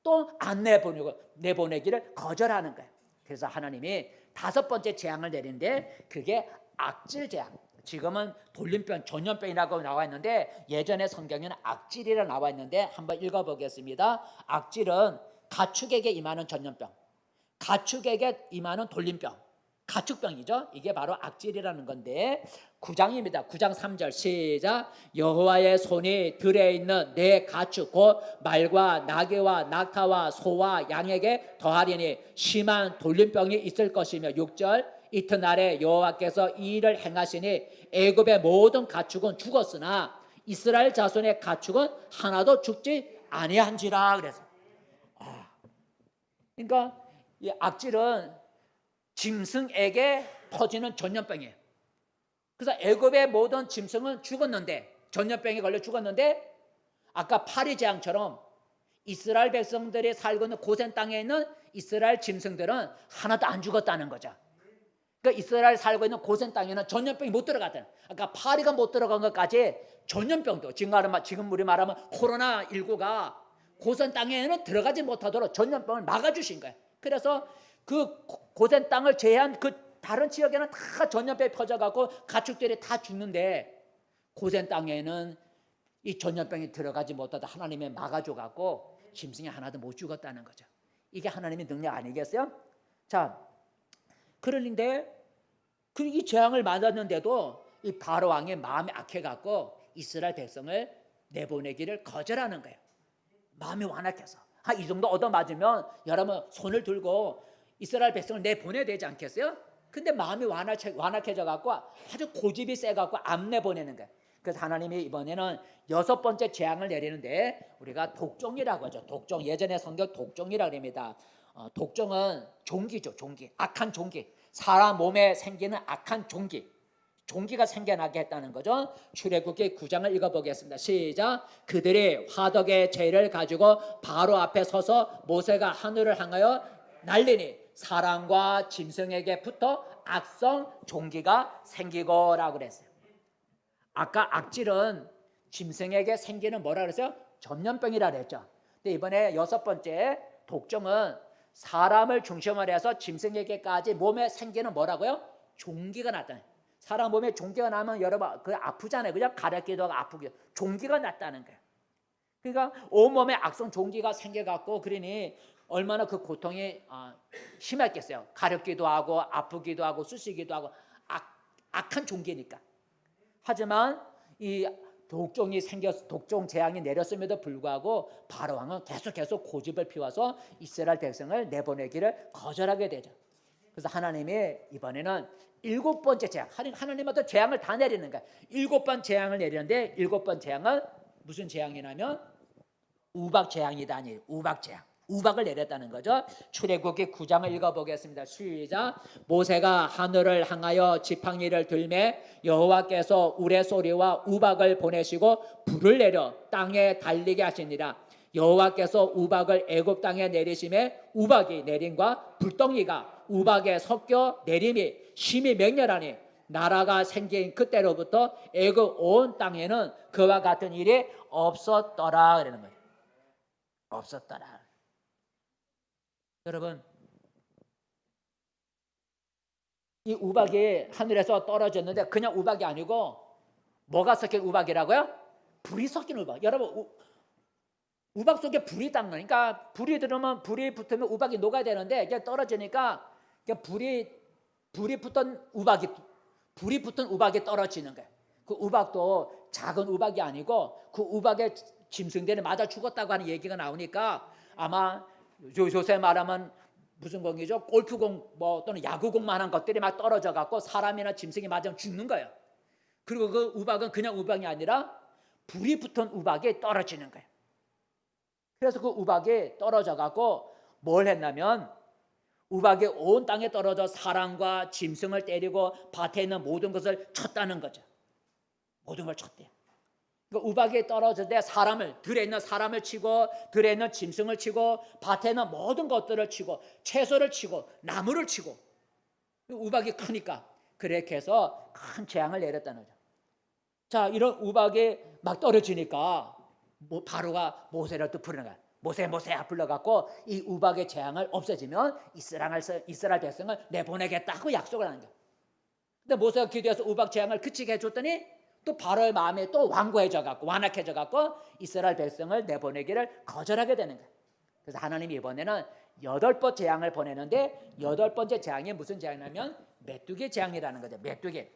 또 안 내보내기를 거절하는 거예요. 그래서 하나님이 다섯 번째 재앙을 내리는데 그게 악질 재앙. 지금은 돌림병, 전염병이라고 나와 있는데 예전에 성경에는 악질이라 나와 있는데 한번 읽어보겠습니다. 악질은 가축에게 임하는 전염병, 가축에게 임하는 돌림병, 가축병이죠. 이게 바로 악질이라는 건데 9장입니다. 9장 3절 시작. 여호와의 손이 들에 있는 내 가축 곧 말과 나귀와 낙타와 소와 양에게 더하리니 심한 돌림병이 있을 것이며 6절 이튿날에 여호와께서 이 일을 행하시니 애굽의 모든 가축은 죽었으나 이스라엘 자손의 가축은 하나도 죽지 아니한지라 그래서 그러니까 이 악질은 짐승에게 퍼지는 전염병이에요. 그래서 애굽의 모든 짐승은 죽었는데 전염병에 걸려 죽었는데 아까 파리 재앙처럼 이스라엘 백성들이 살고 있는 고센 땅에 있는 이스라엘 짐승들은 하나도 안 죽었다는 거죠. 그러니까 이스라엘 살고 있는 고센 땅에는 전염병이 못 들어갔다는. 그러니까 파리가 못 들어간 것까지 전염병도 지금 우리 말하면 코로나19가 고센 땅에는 들어가지 못하도록 전염병을 막아주신 거예요. 그래서 그 고센 땅을 제외한 그 다른 지역에는 다 전염병이 퍼져갖고 가축들이 다 죽는데 고센 땅에는 이 전염병이 들어가지 못하다 하나님이 막아줘갖고 짐승이 하나도 못 죽었다는 거죠. 이게 하나님의 능력 아니겠어요? 자, 그런데 이 재앙을 맞았는데도 이 바로 왕의 마음이 악해갖고 이스라엘 백성을 내보내기를 거절하는 거예요. 마음이 완악해서. 이 정도 얻어맞으면 여러분 손을 들고 이스라엘 백성을 내보내야 되지 않겠어요? 근데 마음이 완악해져갖고 아주 고집이 세갖고 안 내보내는 거예요. 그래서 하나님이 이번에는 6번째 재앙을 내리는데 우리가 독종이라고 하죠. 독종, 예전에 성경 독종이라고 합니다. 독종은 종기죠. 종기, 악한 종기. 사람 몸에 생기는 악한 종기가 생겨나게 했다는 거죠. 출애굽기 9장을 읽어보겠습니다. 시작. 그들이 화덕의 재를 가지고 바로 앞에 서서 모세가 하늘을 향하여 날리니 사람과 짐승에게부터 악성 종기가 생기고라고 그랬어요. 아까 악질은 짐승에게 생기는 뭐라 그랬어요? 전염병이라 그랬죠. 근데 이번에 6번째 독종은 사람을 중심으로 해서 짐승에게까지 몸에 생기는 뭐라고요? 종기가 나타나요. 사람 몸에 종기가 나면 여러분 그 아프잖아요. 그냥 가렵기도 하고 아프기도 하고 종기가 났다는 거예요. 그러니까 온몸에 악성 종기가 생겨갖고 그러니 얼마나 그 고통이 심했겠어요. 가렵기도 하고 아프기도 하고 쑤시기도 하고 악한 종기니까. 하지만 이 독종이 생겨서 독종 재앙이 내렸음에도 불구하고 바로 왕은 계속 고집을 피워서 이스라엘 백성을 내보내기를 거절하게 되죠. 그래서 하나님이 이번에는 7번째 재앙, 하나님은 재앙을 다 내리는 거야. 7번 재앙을 내리는데 7번 재앙은 무슨 재앙이냐면 우박 재앙이다. 아니에요. 우박 재앙. 우박을 내렸다는 거죠. 출애굽기 9장을 읽어보겠습니다. 시작. 모세가 하늘을 향하여 지팡이를 들매 여호와께서 우레소리와 우박을 보내시고 불을 내려 땅에 달리게 하시니라. 여호와께서 우박을 애굽 땅에 내리심에 우박이 내림과 불덩이가 우박에 섞여 내림이 심히 맹렬하니 나라가 생긴 그때로부터 애굽 온 땅에는 그와 같은 일이 없었더라. 그러는 거예요. 없었더라. 여러분, 이 우박이 하늘에서 떨어졌는데 그냥 우박이 아니고 뭐가 섞인 우박이라고요? 불이 섞인 우박. 여러분, 우박 속에 불이 딱 나니까 불이 들으면 불이 붙으면 우박이 녹아야 되는데 이게 떨어지니까 불이 붙은 우박이 떨어지는 거예요. 그 우박도 작은 우박이 아니고 그 우박에 짐승들이 맞아 죽었다고 하는 얘기가 나오니까 아마 요새 말하면 무슨 공이죠? 골프공 또는 야구공만한 것들이 막 떨어져 갖고 사람이나 짐승이 맞으면 죽는 거예요. 그리고 그 우박은 그냥 우박이 아니라 불이 붙은 우박이 떨어지는 거예요. 그래서 그 우박이 떨어져 갖고 뭘 했냐면 우박이 온 땅에 떨어져 사람과 짐승을 때리고 밭에 있는 모든 것을 쳤다는 거죠. 모든 걸 쳤대요. 그러니까 우박이 떨어질 때 들에 있는 사람을 치고 들에 있는 짐승을 치고 밭에 있는 모든 것들을 치고 채소를 치고 나무를 치고 우박이 크니까 그렇게 해서 큰 재앙을 내렸다는 거죠. 자, 이런 우박이 막 떨어지니까 바로가 모세를 또 부르는 거야. 모세 불러갖고 이 우박의 재앙을 없애지면 이스라엘 백성을 내보내겠다고 약속을 하는 거야. 근데 모세가 기도해서 우박 재앙을 그치게 해줬더니 또 바로의 마음에 또 완악해져갖고 이스라엘 백성을 내보내기를 거절하게 되는 거예요. 그래서 하나님이 이번에는 8번 재앙을 보내는데 8번째 재앙이 무슨 재앙이냐면 메뚜기 재앙이라는 거죠. 메뚜기.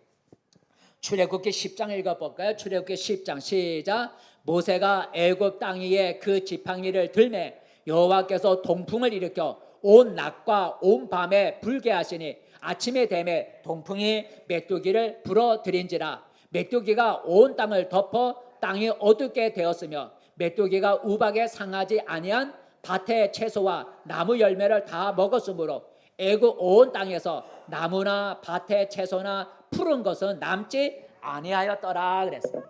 출애굽기 10장 읽어볼까요? 출애굽기 10장 시작. 모세가 애굽 땅 위에 그 지팡이를 들매 여호와께서 동풍을 일으켜 온 낮과 온 밤에 불게 하시니 아침에 되매 동풍이 메뚜기를 불어들인지라. 메뚜기가 온 땅을 덮어 땅이 어둡게 되었으며 메뚜기가 우박에 상하지 아니한 밭의 채소와 나무 열매를 다 먹었으므로 애굽 온 땅에서 나무나 밭의 채소나 푸른 것은 남지 아니하였더라 그랬어요.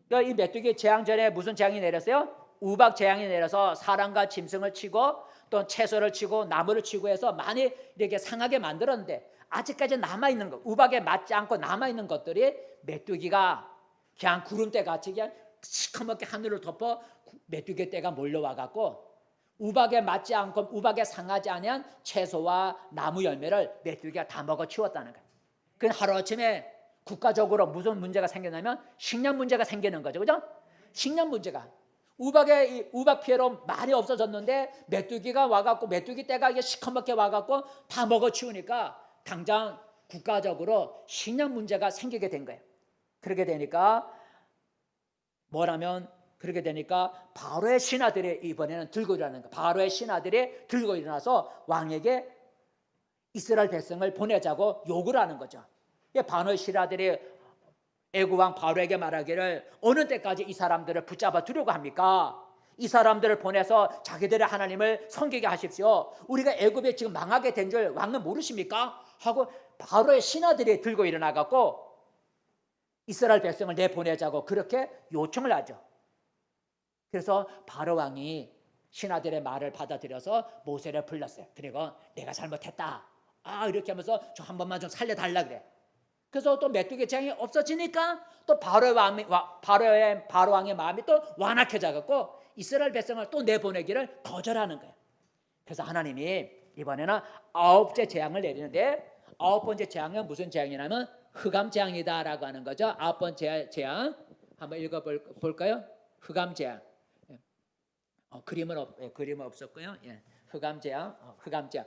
그러니까 이 메뚜기 재앙 전에 무슨 재앙이 내렸어요? 우박 재앙이 내려서 사람과 짐승을 치고 또 채소를 치고 나무를 치고 해서 많이 이렇게 상하게 만들었는데 아직까지 남아있는 것, 우박에 맞지 않고 남아있는 것들이 메뚜기가 그냥 구름대 같이 그냥 시커멓게 하늘을 덮어 메뚜기 떼가 몰려와갖고 우박에 맞지 않고 우박에 상하지 않은 채소와 나무 열매를 메뚜기가 다 먹어 치웠다는 거예요. 그 하루아침에 국가적으로 무슨 문제가 생겼냐면 식량 문제가 생기는 거죠. 그죠? 식량 문제가. 우박 피해로 많이 없어졌는데 메뚜기가 와갖고 메뚜기 떼가 이게 시커멓게 와갖고 다 먹어치우니까 당장 국가적으로 식량 문제가 생기게 된 거예요. 그렇게 되니까 그렇게 되니까 바로의 신하들이 이번에는 들고 일어나는 거예요. 바로의 신하들이 들고 일어나서 왕에게 이스라엘 백성을 보내자고 요구를 하는 거죠. 바로의 신하들이 애굽 왕 바로에게 말하기를 어느 때까지 이 사람들을 붙잡아 두려고 합니까? 이 사람들을 보내서 자기들의 하나님을 섬기게 하십시오. 우리가 애굽에 지금 망하게 된 줄 왕은 모르십니까? 하고 바로의 신하들이 들고 일어나갖고 이스라엘 백성을 내보내자고 그렇게 요청을 하죠. 그래서 바로 왕이 신하들의 말을 받아들여서 모세를 불렀어요. 그리고 내가 잘못했다. 이렇게 하면서 저 한 번만 좀 살려달라 그래. 그래서 또 메뚜기 재앙이 없어지니까 또 바로 왕의 마음이 또 완악해져갖고 이스라엘 백성을 또 내보내기를 거절하는 거예요. 그래서 하나님이 이번에는 9째 재앙을 내리는데 9번째 재앙은 무슨 재앙이냐면 흑암 재앙이다라고 하는 거죠. 9번째 재앙 한번 읽어볼까요? 흑암 재앙. 그림은 없었고요. 흑암 재앙, 흑암 재앙.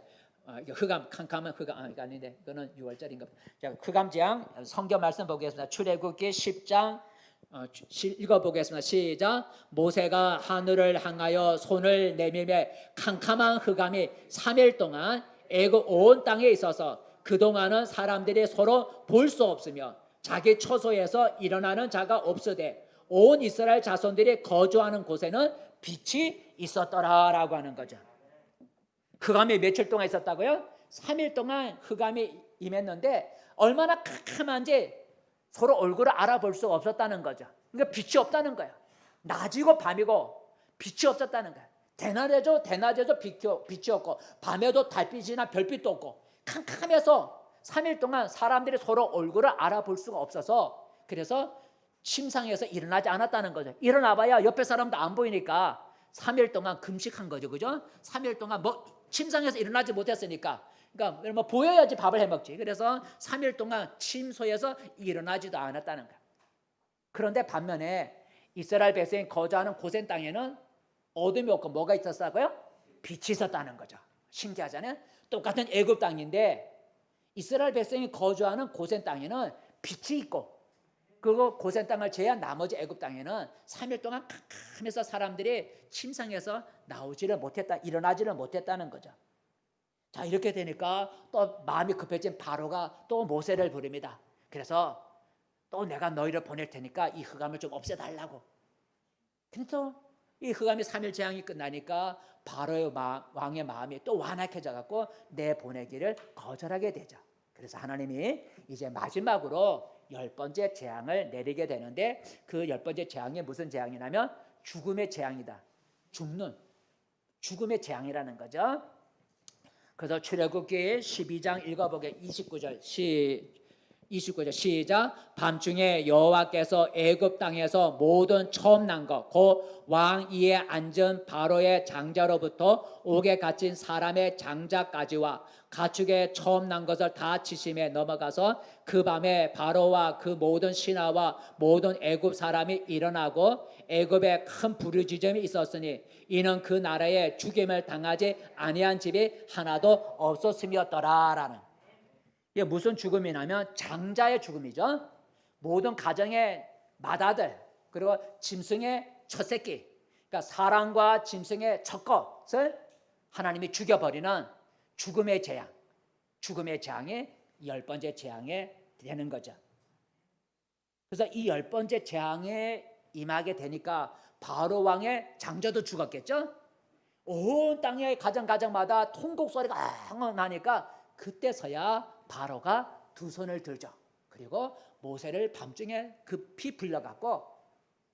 흑암 캄캄한 흑암 아닌데 그거는 6월절인가. 자, 흑암 재앙 성경 말씀 보겠습니다. 출애굽기 10장 읽어보겠습니다. 시작. 모세가 하늘을 향하여 손을 내밀매 캄캄한 흑암이 3일 동안 애굽 온 땅에 있어서 그동안은 사람들이 서로 볼 수 없으며 자기 처소에서 일어나는 자가 없으되 온 이스라엘 자손들이 거주하는 곳에는 빛이 있었더라라고 하는 거죠. 흑암이 며칠 동안 있었다고요? 3일 동안 흑암이 임했는데 얼마나 캄캄한지 서로 얼굴을 알아볼 수 없었다는 거죠. 그러니까 빛이 없다는 거예요. 낮이고 밤이고 빛이 없었다는 거예요. 대낮에도 빛이 없고 밤에도 달빛이나 별빛도 없고 캄캄해서 3일 동안 사람들이 서로 얼굴을 알아볼 수가 없어서 그래서 침상에서 일어나지 않았다는 거죠. 일어나봐야 옆에 사람도 안 보이니까 3일 동안 금식한 거죠. 그죠? 3일 동안 침상에서 일어나지 못했으니까 그러니까 보여야지 밥을 해먹지. 그래서 3일 동안 침소에서 일어나지도 않았다는 거예요. 그런데 반면에 이스라엘 백성이 거주하는 고센 땅에는 어둠이 없고 뭐가 있었다고요? 빛이 있었다는 거죠. 신기하잖아요. 똑같은 애굽 땅인데 이스라엘 백성이 거주하는 고센 땅에는 빛이 있고 그리고 고센 땅을 제외한 나머지 애굽 땅에는 3일 동안 캄캄해서 사람들이 침상에서 일어나지를 못했다는 거죠. 자, 이렇게 되니까 또 마음이 급해진 바로가 또 모세를 부릅니다. 그래서 또 내가 너희를 보낼 테니까 이 흑암을 좀 없애달라고. 그래서 이 흑암이 3일 재앙이 끝나니까 바로의 왕의 마음이 또 완악해져 갖고 내보내기를 거절하게 되죠. 그래서 하나님이 이제 마지막으로 10번째 재앙을 내리게 되는데 그 10번째 재앙이 무슨 재앙이냐면 죽음의 재앙이다. 죽음의 재앙이라는 거죠. 그래서 출애굽기 12장 읽어보게 29절 시작. 밤중에 여호와께서 애굽 땅에서 모든 처음 난 것 곧 왕 위에 앉은 바로의 장자로부터 옥에 갇힌 사람의 장자까지와 가축의 처음 난 것을 다 치심에 넘어가서 그 밤에 바로와 그 모든 신하와 모든 애굽 사람이 일어나고 애굽에 큰 부르짖음이 있었으니 이는 그 나라에 죽임을 당하지 아니한 집이 하나도 없었음이었더라라는. 이게 무슨 죽음이냐면 장자의 죽음이죠. 모든 가정의 맏아들 그리고 짐승의 첫 새끼, 그러니까 사람과 짐승의 첫 것을 하나님이 죽여버리는 죽음의 재앙이 10번째 재앙에 되는 거죠. 그래서 이 10번째 재앙에 임하게 되니까 바로 왕의 장자도 죽었겠죠. 온 땅의 가정마다 통곡 소리가 나니까 그때서야 바로가 두 손을 들죠. 그리고 모세를 밤중에 급히 불러갖고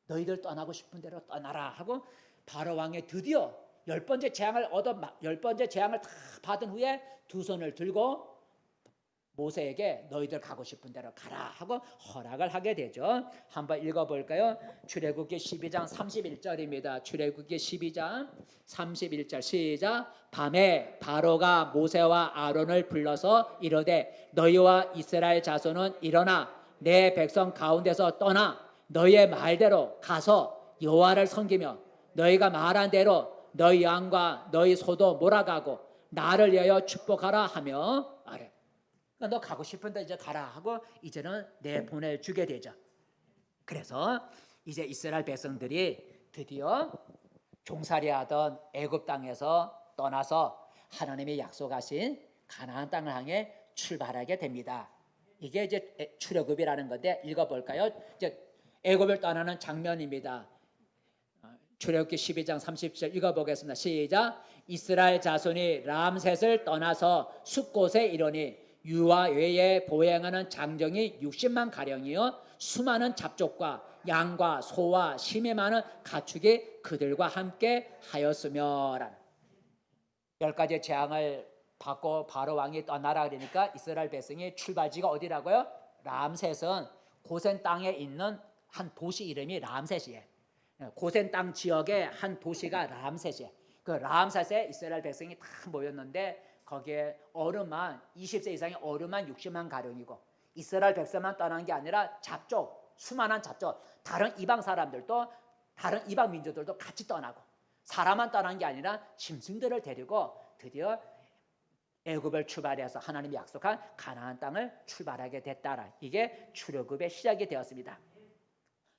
너희들 떠나고 싶은 대로 떠나라 하고 바로 왕이 드디어 10번째 재앙을 다 받은 후에 두 손을 들고 모세에게 너희들 가고 싶은 대로 가라 하고 허락을 하게 되죠. 한번 읽어볼까요? 출애굽기 12장 31절입니다. 출애굽기 12장 31절 시작. 밤에 바로가 모세와 아론을 불러서 이르되 너희와 이스라엘 자손은 일어나 내 백성 가운데서 떠나 너희의 말대로 가서 여호와를 섬기며 너희가 말한 대로 너희 양과 너희 소도 몰아가고 나를 위하여 축복하라 하며 말해. 그러니까 너 가고 싶은데 이제 가라 하고 이제는 내보내주게 되죠. 그래서 이제 이스라엘 백성들이 드디어 종살이하던 애굽 땅에서 떠나서 하나님이 약속하신 가나안 땅을 향해 출발하게 됩니다. 이게 이제 출애굽이라는 건데 읽어볼까요? 이제 애굽을 떠나는 장면입니다. 출애굽기 12장 30절 읽어보겠습니다. 시작. 이스라엘 자손이 람셋을 떠나서 숲곳에 이르니 유아 외에 보행하는 장정이 60만 가량이요 수많은 잡족과 양과 소와 심이 많은 가축이 그들과 함께 하였으며. 10가지 재앙을 받고 바로 왕이 떠나라 그러니까 이스라엘 백성의 출발지가 어디라고요? 람셋은 고센 땅에 있는 한 도시 이름이 람셋이에요. 고센 땅 지역의 한 도시가 람셋이에요. 그 람셋에 이스라엘 백성이 다 모였는데 거기에 어른만 20세 이상의 어른만 60만 가량이고 이스라엘 백성만 떠난 게 아니라 잡족, 수많은 잡족, 다른 이방 사람들도 다른 이방 민족들도 같이 떠나고 사람만 떠난 게 아니라 짐승들을 데리고 드디어 애굽을 출발해서 하나님이 약속한 가나안 땅을 출발하게 됐다라. 이게 출애굽의 시작이 되었습니다.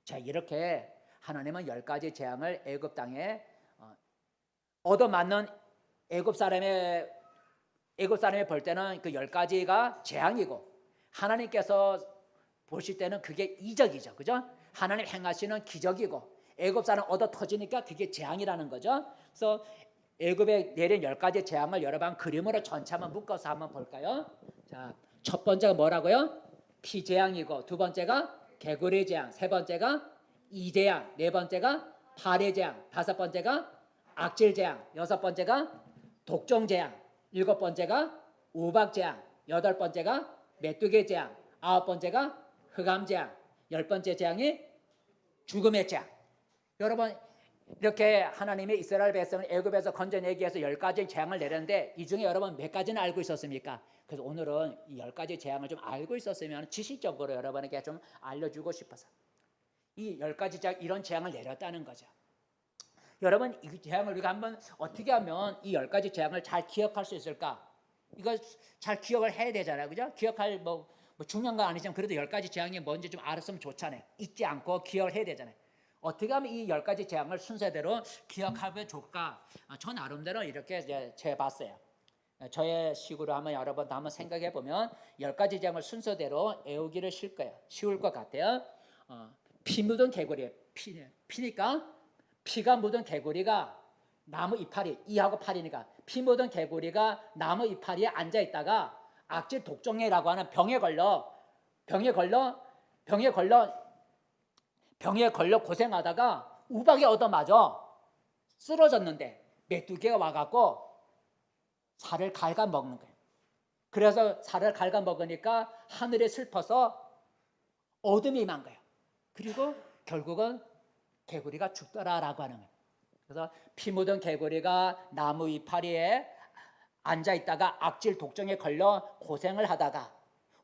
자, 이렇게 하나님은 10가지 재앙을 애굽 땅에 얻어맞는 애굽 사람의 볼 때는 그 10가지가 재앙이고 하나님께서 보실 때는 그게 이적이죠. 그죠? 하나님 행하시는 기적이고 애굽 사람 얻어 터지니까 그게 재앙이라는 거죠. 그래서 애굽에 내린 10가지 재앙을 여러 번 그림으로 전체 한번 묶어서 한번 볼까요? 자, 첫 번째가 뭐라고요? 피재앙이고 두 번째가 개구리 재앙, 세 번째가 이재앙, 네 번째가 파리 재앙, 다섯 번째가 악질 재앙, 여섯 번째가 독종 재앙, 일곱 번째가 우박 재앙, 여덟 번째가 메뚜기 재앙, 아홉 번째가 흑암 재앙, 열 번째 재앙이 죽음의 재앙. 여러분 이렇게 하나님이 이스라엘 백성을 애굽에서 건져내기 위해서 10가지 재앙을 내렸는데 이 중에 여러분 몇 가지는 알고 있었습니까? 그래서 오늘은 이 10가지 재앙을 좀 알고 있었으면 지식적으로 여러분에게 좀 알려주고 싶어서 이 10가지 재앙 이런 재앙을 내렸다는 거죠. 여러분 이 재앙을 우리가 한번 어떻게 하면 이 10가지 재앙을 잘 기억할 수 있을까? 이거 잘 기억을 해야 되잖아요. 그죠? 기억할 뭐 중요한 건 아니지만 그래도 10가지 재앙이 뭔지 좀 알았으면 좋잖아요. 잊지 않고 기억을 해야 되잖아요. 어떻게 하면 이 10가지 재앙을 순서대로 기억하면 좋을까? 저 나름대로 이렇게 이제 재봤어요. 저의 식으로 한번 여러분 한번 생각해 보면 10가지 재앙을 순서대로 외우기를 쉬울 것 같아요. 피 묻은 개구리, 피니까 피가 묻은 개구리가 나무 이파리, 2하고 8이니까 피 묻은 개구리가 나무 이파리에 앉아 있다가 악질 독종해라고 하는 병에 걸려 고생하다가 우박에 얻어맞아 쓰러졌는데 메뚜기가 와갖고 살을 갉아먹는 거예요. 그래서 살을 갉아먹으니까 하늘이 슬퍼서 어둠이 임한 거예요. 그리고 결국은 개구리가 죽더라라고 하는 거예요. 그래서 피 묻은 개구리가 나무 이파리에 앉아있다가 악질 독종에 걸려 고생을 하다가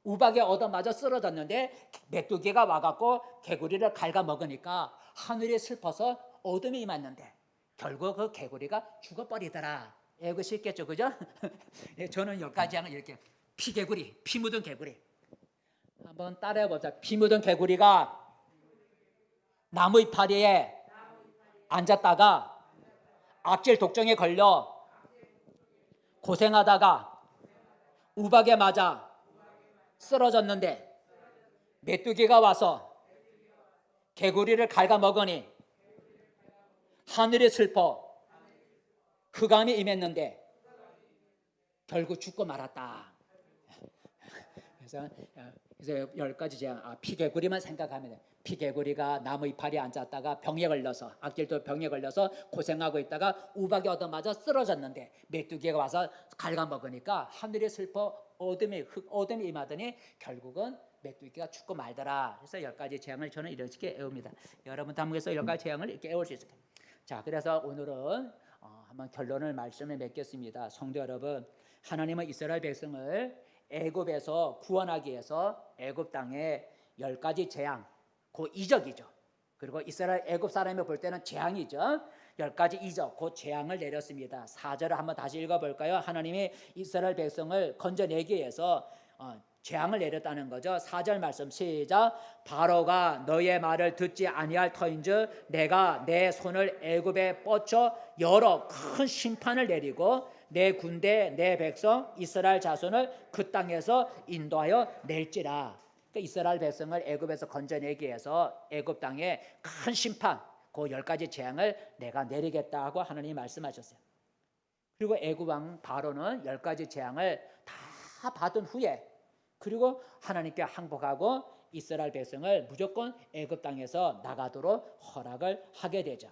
우박에 얻어맞아 쓰러졌는데 메뚜기가 와갖고 개구리를 갉아먹으니까 하늘이 슬퍼서 어둠이 임했는데 결국 그 개구리가 죽어버리더라. 이거 쉽겠죠, 그죠? 저는 10가지 하는 이렇게 피개구리, 피 묻은 개구리. 한번 따라해보자. 피 묻은 개구리가 나무 이파리에 앉았다가 악질 독종에 걸려 고생하다가 우박에 맞아 쓰러졌는데 메뚜기가 와서 개구리를 갉아먹으니 하늘이 슬퍼 흑암이 임했는데 결국 죽고 말았다. 그래서 10가지 재앙, 피개구리만 생각하면 돼. 피개구리가 나무 이파리에 앉았다가 병에 걸려서 악질도 병에 걸려서 고생하고 있다가 우박에 얻어맞아 쓰러졌는데 메뚜기가 와서 갉아먹으니까 하늘이 슬퍼 어둠이 임하더니 결국은 메뚜기가 죽고 말더라. 그래서 10가지 재앙을 저는 이렇게 외웁니다. 여러분도 한번 해서 10가지 재앙을 이렇게 외울 수 있을 거예요. 자, 그래서 오늘은 한번 결론을 말씀을 맺겠습니다. 성도 여러분, 하나님은 이스라엘 백성을 애굽에서 구원하기 위해서 애굽 땅에 10가지 재앙, 그 이적이죠. 그리고 이스라엘 애굽 사람이 볼 때는 재앙이죠. 10가지 이적, 곧 재앙을 내렸습니다. 4절을 한번 다시 읽어볼까요? 하나님이 이스라엘 백성을 건져내기 위해서 재앙을 내렸다는 거죠. 4절 말씀 시작. 바로가 너의 말을 듣지 아니할 터인즉 내가 내 손을 애굽에 뻗쳐 여러 큰 심판을 내리고 내 군대 내 백성 이스라엘 자손을 그 땅에서 인도하여 낼지라. 그러니까 이스라엘 백성을 애굽에서 건져내기 위해서 애굽 땅에 큰 심판, 그 10가지 재앙을 내가 내리겠다고 하나님이 말씀하셨어요. 그리고 애굽 왕 바로는 10가지 재앙을 다 받은 후에 그리고 하나님께 항복하고 이스라엘 백성을 무조건 애굽 땅에서 나가도록 허락을 하게 되죠.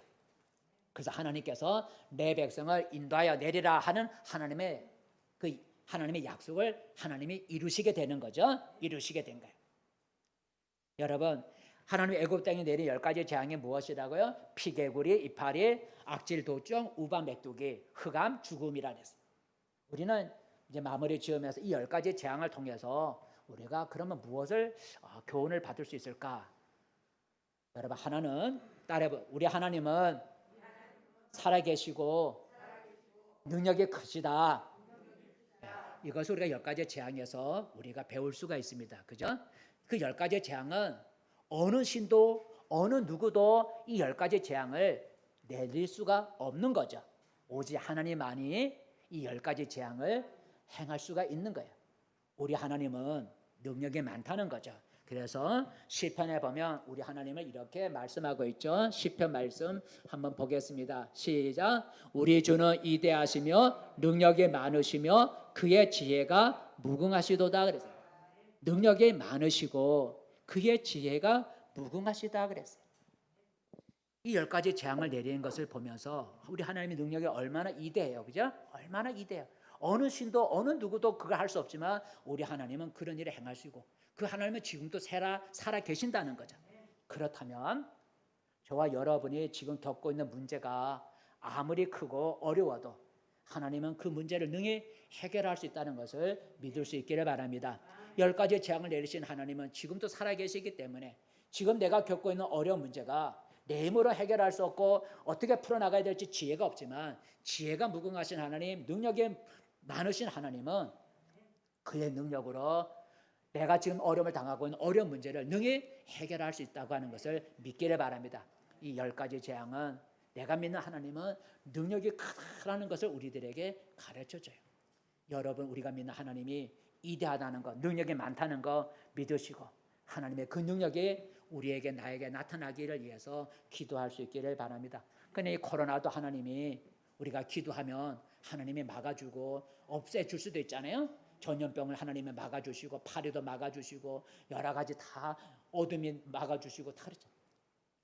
그래서 하나님께서 내 백성을 인도하여 내리라 하는 하나님의 약속을 하나님이 이루시게 되는 거죠. 이루시게 된 거예요. 여러분, 하나님이 애굽 땅에 내린 10가지 재앙이 무엇이라고요? 피개구리, 이파리, 악질, 도증, 우바, 메뚜기, 흑암, 죽음이라 그랬어요. 우리는 이제 마무리 지으면서 이 10가지 재앙을 통해서 우리가 그러면 무엇을 교훈을 받을 수 있을까? 여러분, 하나는 우리 하나님은 살아계시고 능력이 크시다. 이것을 우리가 10가지 재앙에서 우리가 배울 수가 있습니다. 그죠? 그 10가지 재앙은 어느 신도 어느 누구도 이 10가지 재앙을 내릴 수가 없는 거죠. 오직 하나님만이 이 10가지 재앙을 행할 수가 있는 거예요. 우리 하나님은 능력이 많다는 거죠. 그래서 시편에 보면 우리 하나님을 이렇게 말씀하고 있죠. 시편 말씀 한번 보겠습니다. 시작. 우리 주는 이대하시며 능력이 많으시며 그의 지혜가 무궁하시도다 그랬어요. 능력이 많으시고 그의 지혜가 무궁하시다 그랬어요. 이 10가지 재앙을 내리는 것을 보면서 우리 하나님의 능력이 얼마나 이대해요. 그죠? 얼마나 이대해요. 어느 신도 어느 누구도 그걸 할 수 없지만 우리 하나님은 그런 일을 행할 수 있고 그 하나님은 지금도 살아 계신다는 거죠. 그렇다면 저와 여러분이 지금 겪고 있는 문제가 아무리 크고 어려워도 하나님은 그 문제를 능히 해결할 수 있다는 것을 믿을 수 있기를 바랍니다. 10가지 재앙을 내리신 하나님은 지금도 살아 계시기 때문에 지금 내가 겪고 있는 어려운 문제가 내 힘으로 해결할 수 없고 어떻게 풀어나가야 될지 지혜가 없지만 지혜가 무궁하신 하나님, 능력이 많으신 하나님은 그의 능력으로 내가 지금 어려움을 당하고 있는 어려운 문제를 능히 해결할 수 있다고 하는 것을 믿기를 바랍니다. 이 10가지 재앙은 내가 믿는 하나님은 능력이 크다라는 것을 우리들에게 가르쳐줘요. 여러분, 우리가 믿는 하나님이 이대하다는 것, 능력이 많다는 것 믿으시고 하나님의 그 능력이 우리에게 나에게 나타나기를 위해서 기도할 수 있기를 바랍니다. 그런데 이 코로나도 하나님이 우리가 기도하면 하나님이 막아주고 없애줄 수도 있잖아요. 전염병을 하나님이 막아주시고 파리도 막아주시고 여러 가지 다 어둠이 막아주시고 다 그렇죠.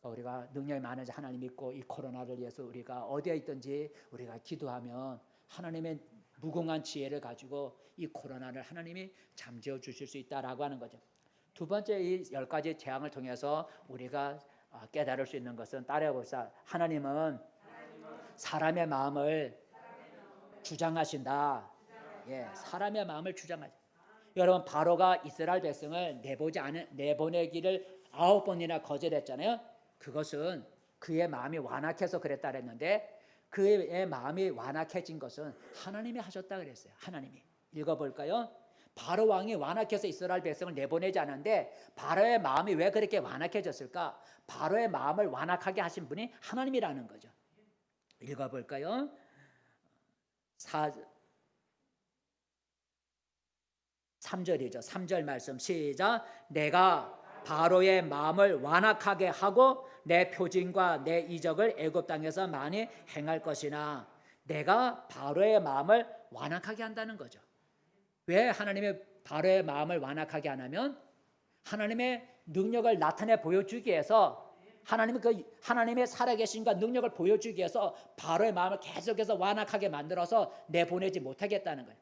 우리가 능력이 많은지 하나님 믿고 이 코로나를 위해서 우리가 어디에 있든지 우리가 기도하면 하나님의 무궁한 지혜를 가지고 이 코로나를 하나님이 잠재워 주실 수 있다라고 하는 거죠. 두 번째, 이 10가지 재앙을 통해서 우리가 깨달을 수 있는 것은 따라해봅시다. 하나님은 사람의 마음을 주장하신다. 예, 사람의 마음을 주장하신다. 여러분, 바로가 이스라엘 백성을 내보내기를 9번이나 거절했잖아요. 그것은 그의 마음이 완악해서 그랬다 그랬는데 그의 마음이 완악해진 것은 하나님이 하셨다 그랬어요. 하나님이. 읽어볼까요? 바로 왕이 완악해서 이스라엘 백성을 내보내지 않았는데 바로의 마음이 왜 그렇게 완악해졌을까? 바로의 마음을 완악하게 하신 분이 하나님이라는 거죠. 읽어볼까요? 3절이죠. 3절 말씀 시작. 내가 바로의 마음을 완악하게 하고 내 표징과 내 이적을 애굽 땅에서 많이 행할 것이나 내가 바로의 마음을 완악하게 한다는 거죠. 왜 하나님의 바로의 마음을 완악하게 하냐면 하나님의 능력을 나타내 보여주기 위해서 하나님의 살아계신과 능력을 보여주기 위해서 바로의 마음을 계속해서 완악하게 만들어서 내보내지 못하게 했다는 거예요.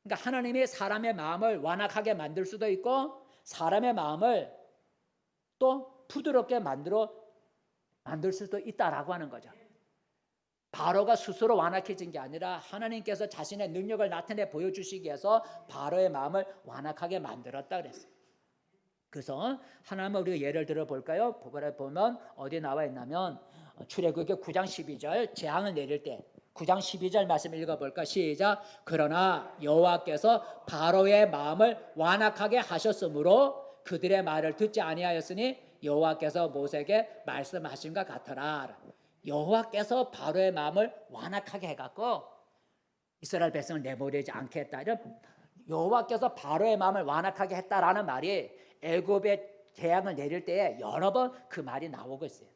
그러니까 하나님이 사람의 마음을 완악하게 만들 수도 있고 사람의 마음을 또 부드럽게 만들 수도 있다라고 하는 거죠. 바로가 스스로 완악해진 게 아니라 하나님께서 자신의 능력을 나타내 보여주시기 위해서 바로의 마음을 완악하게 만들었다 그랬어요. 그래서 하나님은 우리가 예를 들어 볼까요? 보면 어디 나와 있냐면 출애굽기 9장 12절 재앙을 내릴 때 9장 12절 말씀 읽어볼까? 시작. 그러나 여호와께서 바로의 마음을 완악하게 하셨으므로 그들의 말을 듣지 아니하였으니 여호와께서 모세에게 말씀하신 것 같더라. 여호와께서 바로의 마음을 완악하게 해갖고 이스라엘 백성을 내보내지 않게 했다. 여호와께서 바로의 마음을 완악하게 했다라는 말이 애굽에 재앙을 내릴 때에 여러 번 그 말이 나오고 있어요.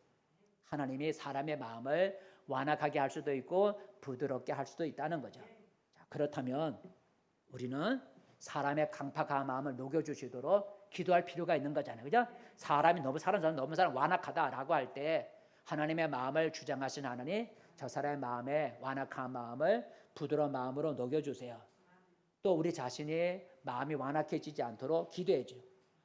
하나님이 사람의 마음을 완악하게 할 수도 있고 부드럽게 할 수도 있다는 거죠. 자, 그렇다면 우리는 사람의 강팍한 마음을 녹여주시도록 기도할 필요가 있는 거잖아요. 그죠? 사람이 너무 완악하다라고 할 때 하나님의 마음을 주장하신 하나님, 저 사람의 마음에 완악한 마음을 부드러운 마음으로 녹여주세요. 또 우리 자신이 마음이 완악해지지 않도록 기도해줘요.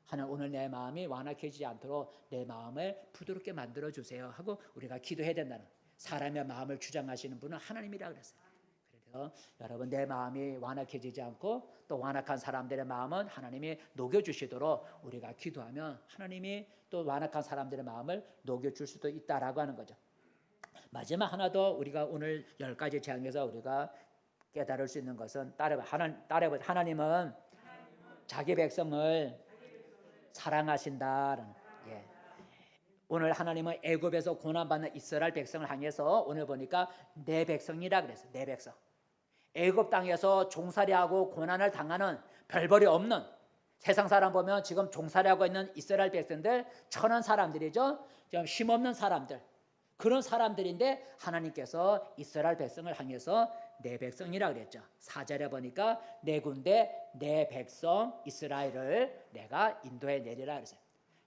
하나님, 오늘 내 마음이 완악해지지 않도록 내 마음을 부드럽게 만들어주세요 하고 우리가 기도해야 된다는, 사람의 마음을 주장하시는 분은 하나님이라고 그랬어요. 그래서 여러분, 내 마음이 완악해지지 않고 또 완악한 사람들의 마음은 하나님이 녹여주시도록 우리가 기도하면 하나님이 또 완악한 사람들의 마음을 녹여줄 수도 있다라고 하는 거죠. 마지막 하나 더 우리가 오늘 10가지 재앙에서 우리가 깨달을 수 있는 것은 하나님은 자기 백성을 사랑하신다는. 예. 오늘 하나님은 애굽에서 고난받는 이스라엘 백성을 향해서 오늘 보니까 내 백성이라 그랬어요. 내 백성. 애굽 땅에서 종살이하고 고난을 당하는 별벌이 없는, 세상 사람 보면 지금 종살이하고 있는 이스라엘 백성들 천한 사람들이죠. 좀 힘없는 사람들, 그런 사람들인데 하나님께서 이스라엘 백성을 향해서 내 백성이라 그랬죠. 4절에 보니까 내 군대 내 백성 이스라엘을 내가 인도해 내리라 그랬어요.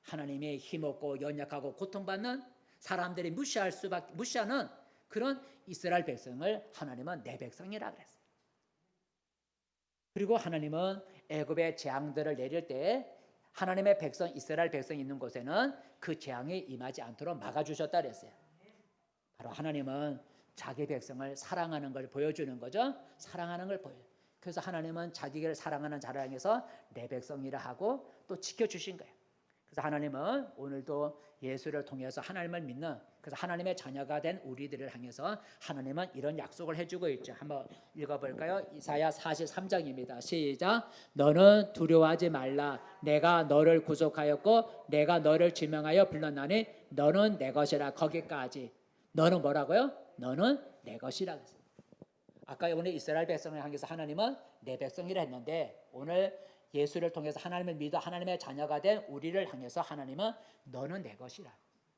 하나님이 힘없고 연약하고 고통받는 사람들이 무시하는 그런 이스라엘 백성을 하나님은 내 백성이라 그랬어요. 그리고 하나님은 애굽의 재앙들을 내릴 때 하나님의 백성 이스라엘 백성이 있는 곳에는 그 재앙이 임하지 않도록 막아주셨다 그랬어요. 바로 하나님은 자기 백성을 사랑하는 걸 보여주는 거죠. 사랑하는 걸 보여요. 그래서 하나님은 자기를 사랑하는 자를 향해서 내 백성이라 하고 또 지켜주신 거예요. 그래서 하나님은 오늘도 예수를 통해서 하나님을 믿는, 그래서 하나님의 자녀가 된 우리들을 향해서 하나님은 이런 약속을 해주고 있죠. 한번 읽어볼까요? 이사야 43장입니다. 시작. 너는 두려워하지 말라. 내가 너를 구속하였고 내가 너를 지명하여 불렀나니 너는 내 것이라. 거기까지. 너는 뭐라고요? 너는 내 것이라 그랬어요. 아까 오늘 이스라엘 백성을 향해서 하나님은 내 백성이라 했는데 오늘 예수를 통해서 하나님을 믿어 하나님의 자녀가 된 우리를 향해서 하나님은 너는 내 것이라.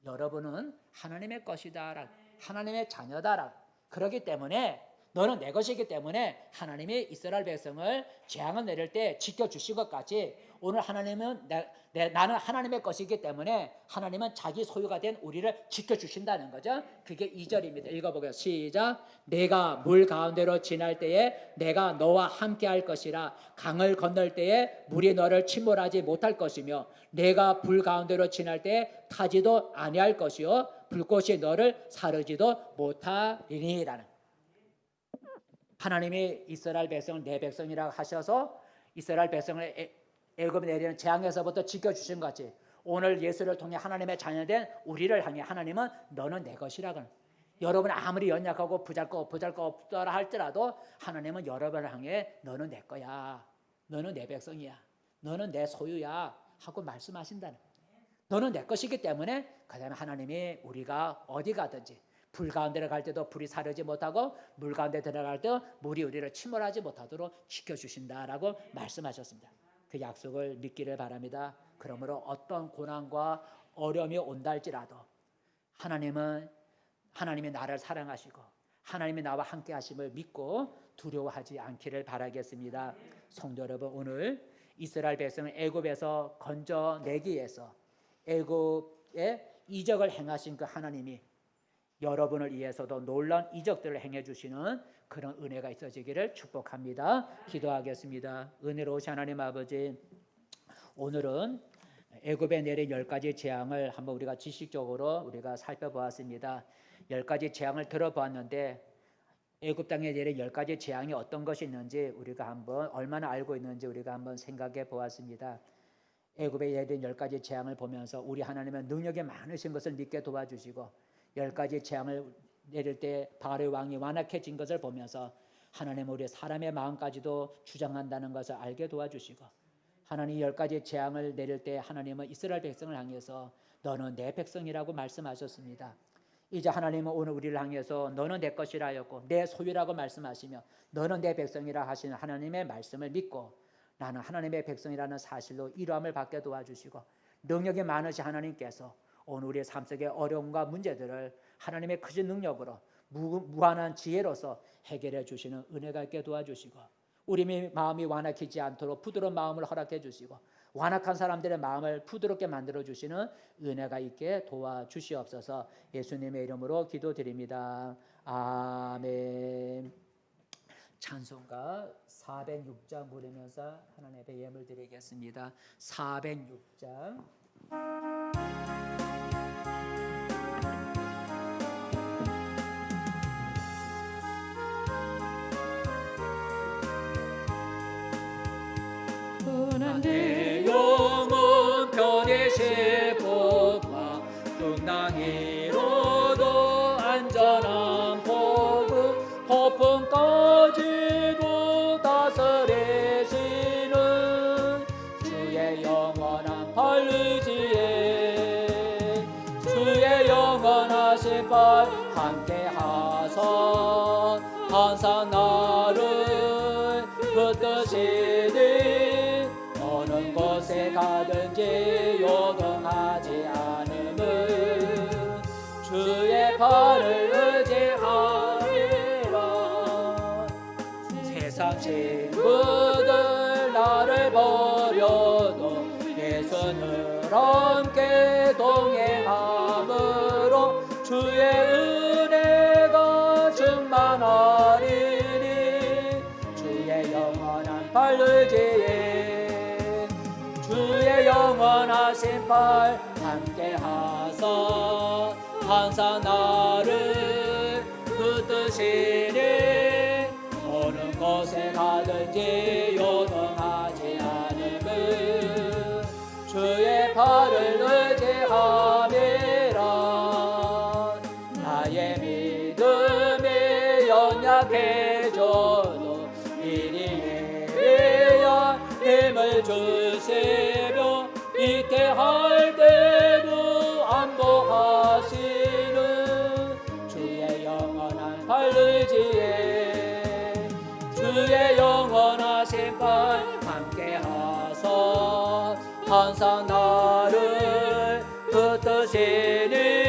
여러분은 하나님의 것이다. 하나님의 자녀다. 그렇기 때문에 너는 내 것이기 때문에 하나님이 이스라엘 백성을 재앙을 내릴 때 지켜주신 것 같이 오늘 하나님은 나는 하나님의 것이기 때문에 하나님은 자기 소유가 된 우리를 지켜주신다는 거죠. 그게 2절입니다. 읽어보게요. 시작. 내가 물 가운데로 지날 때에 내가 너와 함께 할 것이라. 강을 건널 때에 물이 너를 침몰하지 못할 것이며 내가 불 가운데로 지날 때에 타지도 아니할 것이요 불꽃이 너를 사르지도 못하리니라는. 하나님이 이스라엘 백성을 내 백성이라고 하셔서 이스라엘 백성을 애굽에 내리는 재앙에서부터 지켜주신 것 같이 오늘 예수를 통해 하나님의 자녀된 우리를 향해 하나님은 너는 내 것이라고. 여러분 아무리 연약하고 보잘것없더라 할지라도 하나님은 여러분을 향해 너는 내 거야. 너는 내 백성이야. 너는 내 소유야 하고 말씀하신다는. 너는 내 것이기 때문에 그다음에 하나님이 우리가 어디 가든지 불 가운데를 갈 때도 불이 사르지 못하고 물 가운데 들어갈 때 물이 우리를 침몰하지 못하도록 지켜주신다라고 말씀하셨습니다. 그 약속을 믿기를 바랍니다. 그러므로 어떤 고난과 어려움이 온다 할지라도 하나님이 나를 사랑하시고 하나님이 나와 함께 하심을 믿고 두려워하지 않기를 바라겠습니다. 성도 여러분, 오늘 이스라엘 백성을 애굽에서 건져내기 위해서 애굽에 이적을 행하신 그 하나님이 여러분을 위해서도 놀라운 이적들을 행해 주시는 그런 은혜가 있어지기를 축복합니다. 기도하겠습니다. 은혜로우신 하나님 아버지, 오늘은 애굽에 내린 10가지 재앙을 한번 우리가 지식적으로 우리가 살펴보았습니다. 10가지 재앙을 들어보았는데 애굽 땅에 내린 10가지 재앙이 어떤 것이 있는지 우리가 한번 얼마나 알고 있는지 우리가 한번 생각해 보았습니다. 애굽에 내린 10가지 재앙을 보면서 우리 하나님은 능력이 많으신 것을 믿게 도와주시고 10가지 재앙을 내릴 때 바알의 왕이 완악해진 것을 보면서 하나님 우리 사람의 마음까지도 주장한다는 것을 알게 도와주시고 하나님 10가지 재앙을 내릴 때 하나님은 이스라엘 백성을 향해서 너는 내 백성이라고 말씀하셨습니다. 이제 하나님은 오늘 우리를 향해서 너는 내 것이라 하였고 내 소유라고 말씀하시며 너는 내 백성이라 하시는 하나님의 말씀을 믿고 나는 하나님의 백성이라는 사실로 이루함을 받게 도와주시고 능력이 많으신 하나님께서 오늘 우리의 삶 속의 어려움과 문제들을 하나님의 크신 능력으로 무한한 지혜로서 해결해 주시는 은혜가 있게 도와주시고 우리 마음이 완악해지지 않도록 부드러운 마음을 허락해 주시고 완악한 사람들의 마음을 부드럽게 만들어 주시는 은혜가 있게 도와주시옵소서. 예수님의 이름으로 기도드립니다. 아멘. 찬송가 406장 부르면서 하나님 앞에 예물 드리겠습니다. 406장 내 영혼 편히 복과 풍랑이로도 안전한 복음 폭풍까지도 다스리시는 주의 영원한 팔 의지에 주의 영원하신 팔 함께하사 항상 나를 붙드시니 어느 곳에 가든지 요동하지 않음은 주의 팔을 의지하리라. 세상 친구들 나를 버려도 예수를 함께 동행함으로 주의 은혜가 충만하리니 주의 영원한 팔 의지에 주의 영원하신 팔 함께하사 항상 나를 붙드시니 어느 곳에 가든지 요동하지 않음은 주의 팔을 의지함이라. 나의 믿음이 연약해져도 이리 예배야 힘을 주시며 이태할 때도 안보하시는 주의 영원한 팔 의지에 주의 영원하신 팔 함께하사 항상 나를 붙드시니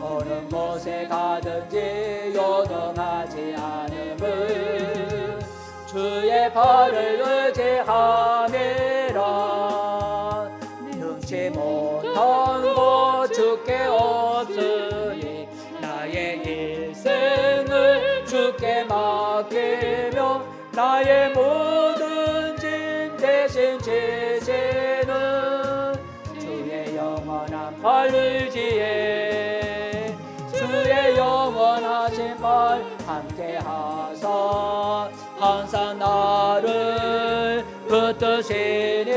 어느 곳에 가든지 요동하지 않음은 주의 팔을 의지함이라. 능치 못한 것 주께 없으니 나의 일생을 주께 맡기며 나의 모든 짐 대신 지시는 주의 영원한 팔 의지에 주의 영원하신 팔 함께하사 항상 나를 붙드시니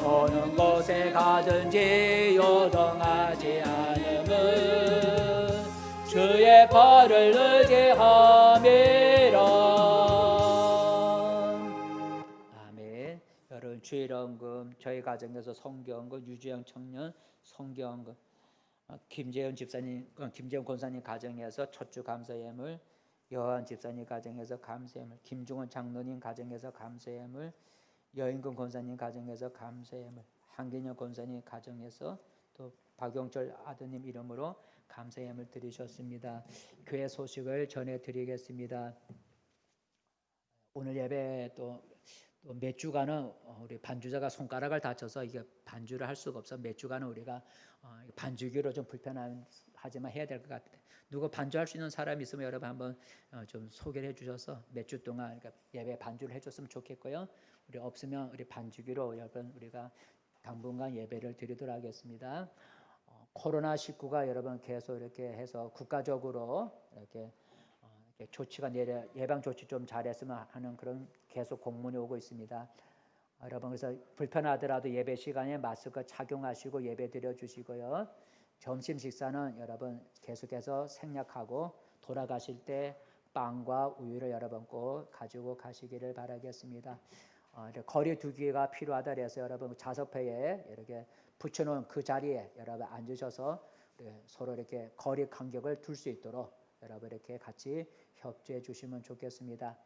어느 곳에 가든지 요동하지 않음은 주의 팔을 의지함이라. 아멘. 여러분 주일원금 저희 가정에서 성경원금 유주영 청년 성경원금 김재현 집사님 김재현 권사님 가정에서 첫주 감사예물 여한 집사님 가정에서 감사예물 김중원 장로님 가정에서 감사예물 여인근 권사님 가정에서 감사예물 한기녀 권사님 가정에서 또 박용철 아드님 이름으로 감사예물 드리셨습니다. 교회 소식을 전해드리겠습니다. 오늘 예배 또 몇 주간은 우리 반주자가 손가락을 다쳐서 이게 반주를 할 수가 없어. 몇 주간은 우리가 반주기로 좀 불편하지만 해야 될 것 같아요. 누구 반주할 수 있는 사람이 있으면 여러분 한번 좀 소개를 해주셔서 몇 주 동안 그러니까 예배 반주를 해줬으면 좋겠고요. 우리 없으면 우리 반주기로 여러분 우리가 당분간 예배를 드리도록 하겠습니다. 코로나19가 여러분 계속 이렇게 해서 국가적으로 이렇게 조치가 예방 조치 좀 잘했으면 하는 그런 계속 공문이 오고 있습니다. 여러분 그래서 불편하더라도 예배 시간에 마스크 착용하시고 예배 드려 주시고요. 점심 식사는 여러분 계속해서 생략하고 돌아가실 때 빵과 우유를 여러분 꼭 가지고 가시기를 바라겠습니다. 거리 두기가 필요하다 그래서 여러분 자석패에 이렇게 붙여놓은 그 자리에 여러분 앉으셔서 서로 이렇게 거리 간격을 둘 수 있도록 여러분 이렇게 같이 협조해 주시면 좋겠습니다.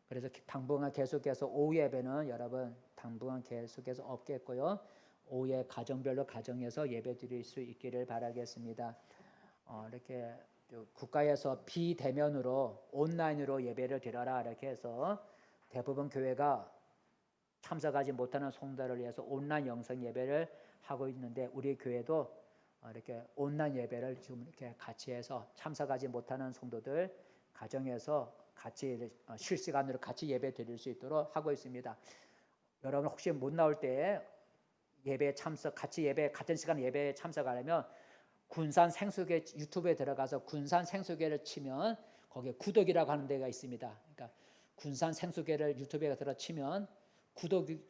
그래서 당분간 계속해서 오후 예배는 여러분 당분간 계속해서 없겠고요. 오후에 가정별로 가정에서 예배 드릴 수 있기를 바라겠습니다. 이렇게 국가에서 비대면으로 온라인으로 예배를 드려라 이렇게 해서 대부분 교회가 참석하지 못하는 성도를 위해서 온라인 영상 예배를 하고 있는데 우리 교회도 이렇게 온라인 예배를 지금 이렇게 같이 해서 참석하지 못하는 성도들 가정에서 같이 실시간으로 같이 예배 드릴 수 있도록 하고 있습니다. 여러분 혹시 못 나올 때 예배 참석 같이 예배 같은 시간 예배에 참석하려면 군산 생수계 유튜브에 들어가서 군산 생수계를 치면 거기에 구독이라고 하는 데가 있습니다. 그러니까 군산 생수계를 유튜브에 들어 치면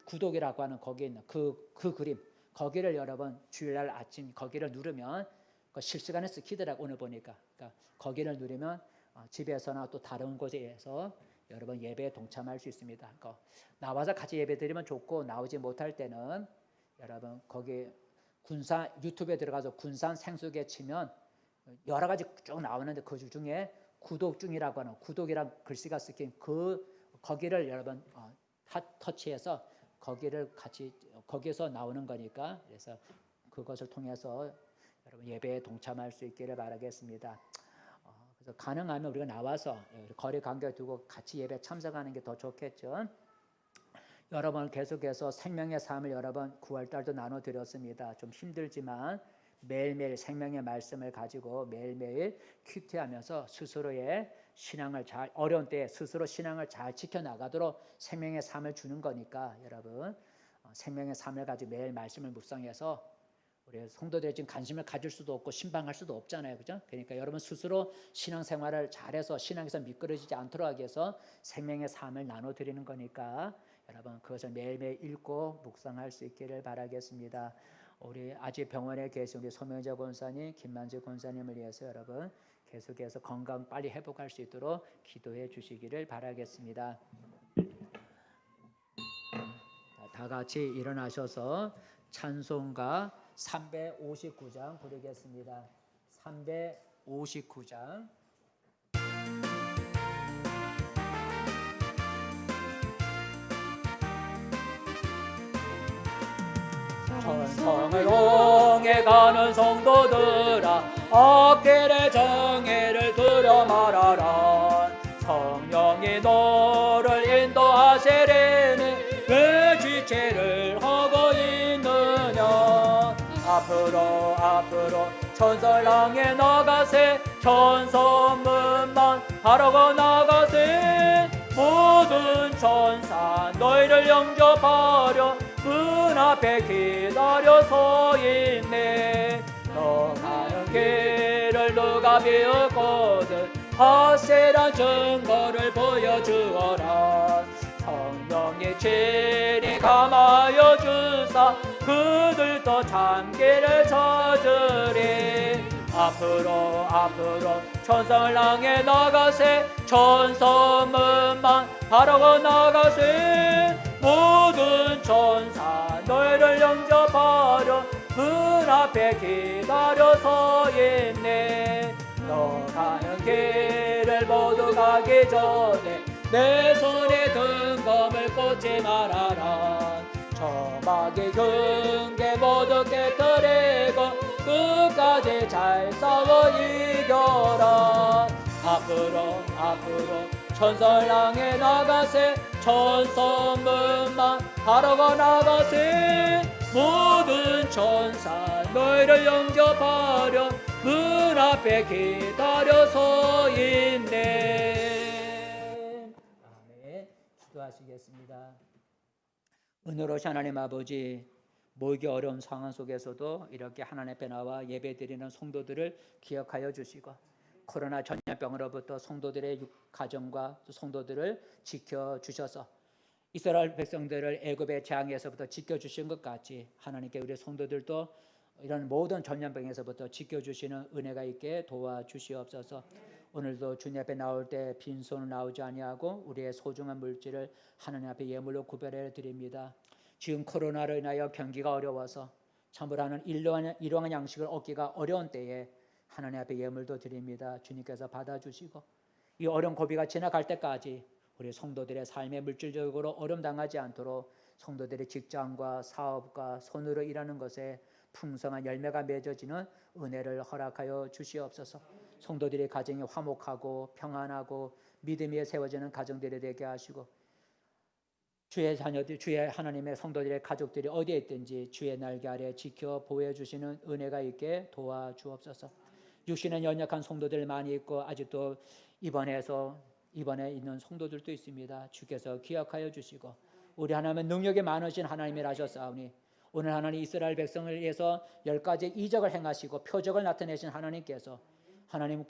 구독이라고 하는 거기에 있는 그 그림 거기를 여러분 주일날 아침 거기를 누르면 실시간에 쓰키더라고 오늘 보니까 그러니까 거기를 누르면 집에서나 또 다른 곳에서 여러분 예배에 동참할 수 있습니다. 그러니까 나와서 같이 예배 드리면 좋고 나오지 못할 때는 여러분 거기 군산 유튜브에 들어가서 군산 생수계 치면 여러 가지 쭉 나오는데 그 중에 구독 중이라고 하는 구독이란 글씨가 쓰긴 거기를 여러분 터치해서 거기를 같이 거기에서 나오는 거니까 그래서 그것을 통해서 여러분 예배에 동참할 수 있기를 바라겠습니다. 그래서 가능하면 우리가 나와서 거리 간격 두고 같이 예배 참석하는 게 더 좋겠죠. 여러분 계속해서 생명의 삶을 여러분 9월달도 나눠드렸습니다. 좀 힘들지만 매일매일 생명의 말씀을 가지고 매일매일 큐티하면서 스스로의 신앙을 잘 어려운 때에 스스로 신앙을 잘 지켜나가도록 생명의 삶을 주는 거니까 여러분 생명의 삶을 가지고 매일 말씀을 묵상해서 우리 성도들이 지금 관심을 가질 수도 없고 신방할 수도 없잖아요, 그죠? 그러니까 여러분 스스로 신앙생활을 잘해서 신앙에서 미끄러지지 않도록 하기 위해서 생명의 삶을 나눠드리는 거니까 여러분 그것을 매일매일 읽고 묵상할 수 있기를 바라겠습니다. 우리 아직 병원에 계신 우리 소명재 권사님, 김만재 권사님을 위해서 여러분 계속해서 건강 빨리 회복할 수 있도록 기도해 주시기를 바라겠습니다. 다 같이 일어나셔서 찬송가 359장 부르겠습니다. 359장 천성을 옹해가는 성도들아 악길의 정의를 두려 말아라. 성령이 너를 인도하시리니 왜 지체를 하고 있느냐. 앞으로 천설랑에 나가세. 천서문만 바라고 나가세. 모든 천사 너희를 영접하려 문 앞에 기다려 서 있네. 너 가는 길을 누가 비었거든 확실한 증거를 보여주어라. 성령이 친히 감하여 주사 그들도 참기를 찾으리. 앞으로 천성을 향해 나가세. 천서문만 바라고 나가세. 모든 천사 너희를 영접하려 문 앞에 기다려 서 있네. 너 가는 길을 모두 가기 전에 내 손에 든 검을 꽂지 말아라. 저마귀 경계 모두 깨뜨리고 끝까지 잘 싸워 이겨라. 앞으로 천설랑에 나가세. 천서문만 바라고 나가세. 모든 천사 너희를 영접하려 문 앞에 기다려 서 있네. 아멘. 기도하시겠습니다. 은혜로우신 하나님 아버지, 모이기 어려운 상황 속에서도 이렇게 하나님 앞에 나와 예배드리는 성도들을 기억하여 주시고 코로나 전염병으로부터 성도들의 가정과 성도들을 지켜주셔서 이스라엘 백성들을 애굽의 재앙에서부터 지켜주신 것 같이 하나님께 우리 성도들도 이런 모든 전염병에서부터 지켜주시는 은혜가 있게 도와주시옵소서. 오늘도 주님 앞에 나올 때 빈손으로 나오지 아니하고 우리의 소중한 물질을 하나님 앞에 예물로 구별해 드립니다. 지금 코로나로 인하여 경기가 어려워서 참으로 하는 일용한 양식을 얻기가 어려운 때에 하나님 앞에 예물도 드립니다. 주님께서 받아주시고 이 어려운 고비가 지나갈 때까지 우리 성도들의 삶에 물질적으로 어려움 당하지 않도록 성도들의 직장과 사업과 손으로 일하는 것에 풍성한 열매가 맺어지는 은혜를 허락하여 주시옵소서. 성도들의 가정이 화목하고 평안하고 믿음이 세워지는 가정들이 되게 하시고 주의 자녀들, 주의 하나님의 성도들의 가족들이 어디에 있든지 주의 날개 아래 지켜 보호해 주시는 은혜가 있게 도와주옵소서. 육신은 연약한 성도들 많이 있고 아직도 입원해 있는 성도들도 있습니다. 주께서 기억하여 주시고 우리 하나님은 능력이 많으신 하나님이라셨사오니 오늘 하나님 이스라엘 백성을 위해서 10가지 이적을 행하시고 표적을 나타내신 하나님께서 하나님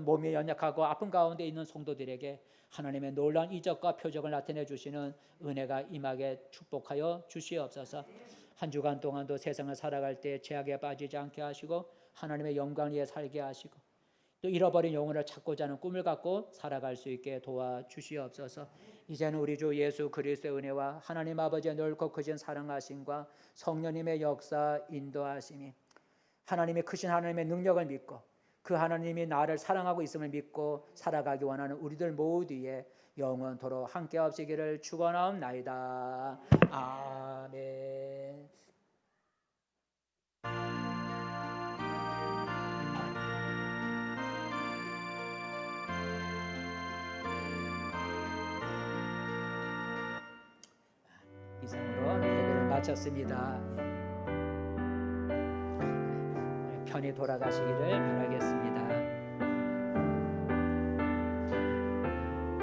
몸이 연약하고 아픈 가운데 있는 성도들에게 하나님의 놀라운 이적과 표적을 나타내 주시는 은혜가 임하게 축복하여 주시옵소서. 한 주간 동안도 세상을 살아갈 때 죄악에 빠지지 않게 하시고 하나님의 영광 위에 살게 하시고 또 잃어버린 영혼을 찾고자 하는 꿈을 갖고 살아갈 수 있게 도와주시옵소서. 이제는 우리 주 예수 그리스도의 은혜와 하나님 아버지의 넓고 크신 사랑하심과 성령님의 역사 인도하심이 하나님의 크신 하나님의 능력을 믿고 그 하나님이 나를 사랑하고 있음을 믿고 살아가기 원하는 우리들 모두에 영원토록 함께 하시기를 축원하옵나이다. 아멘. 이상으로 예배를 마쳤습니다. 편히 돌아가시기를 바라겠습니다.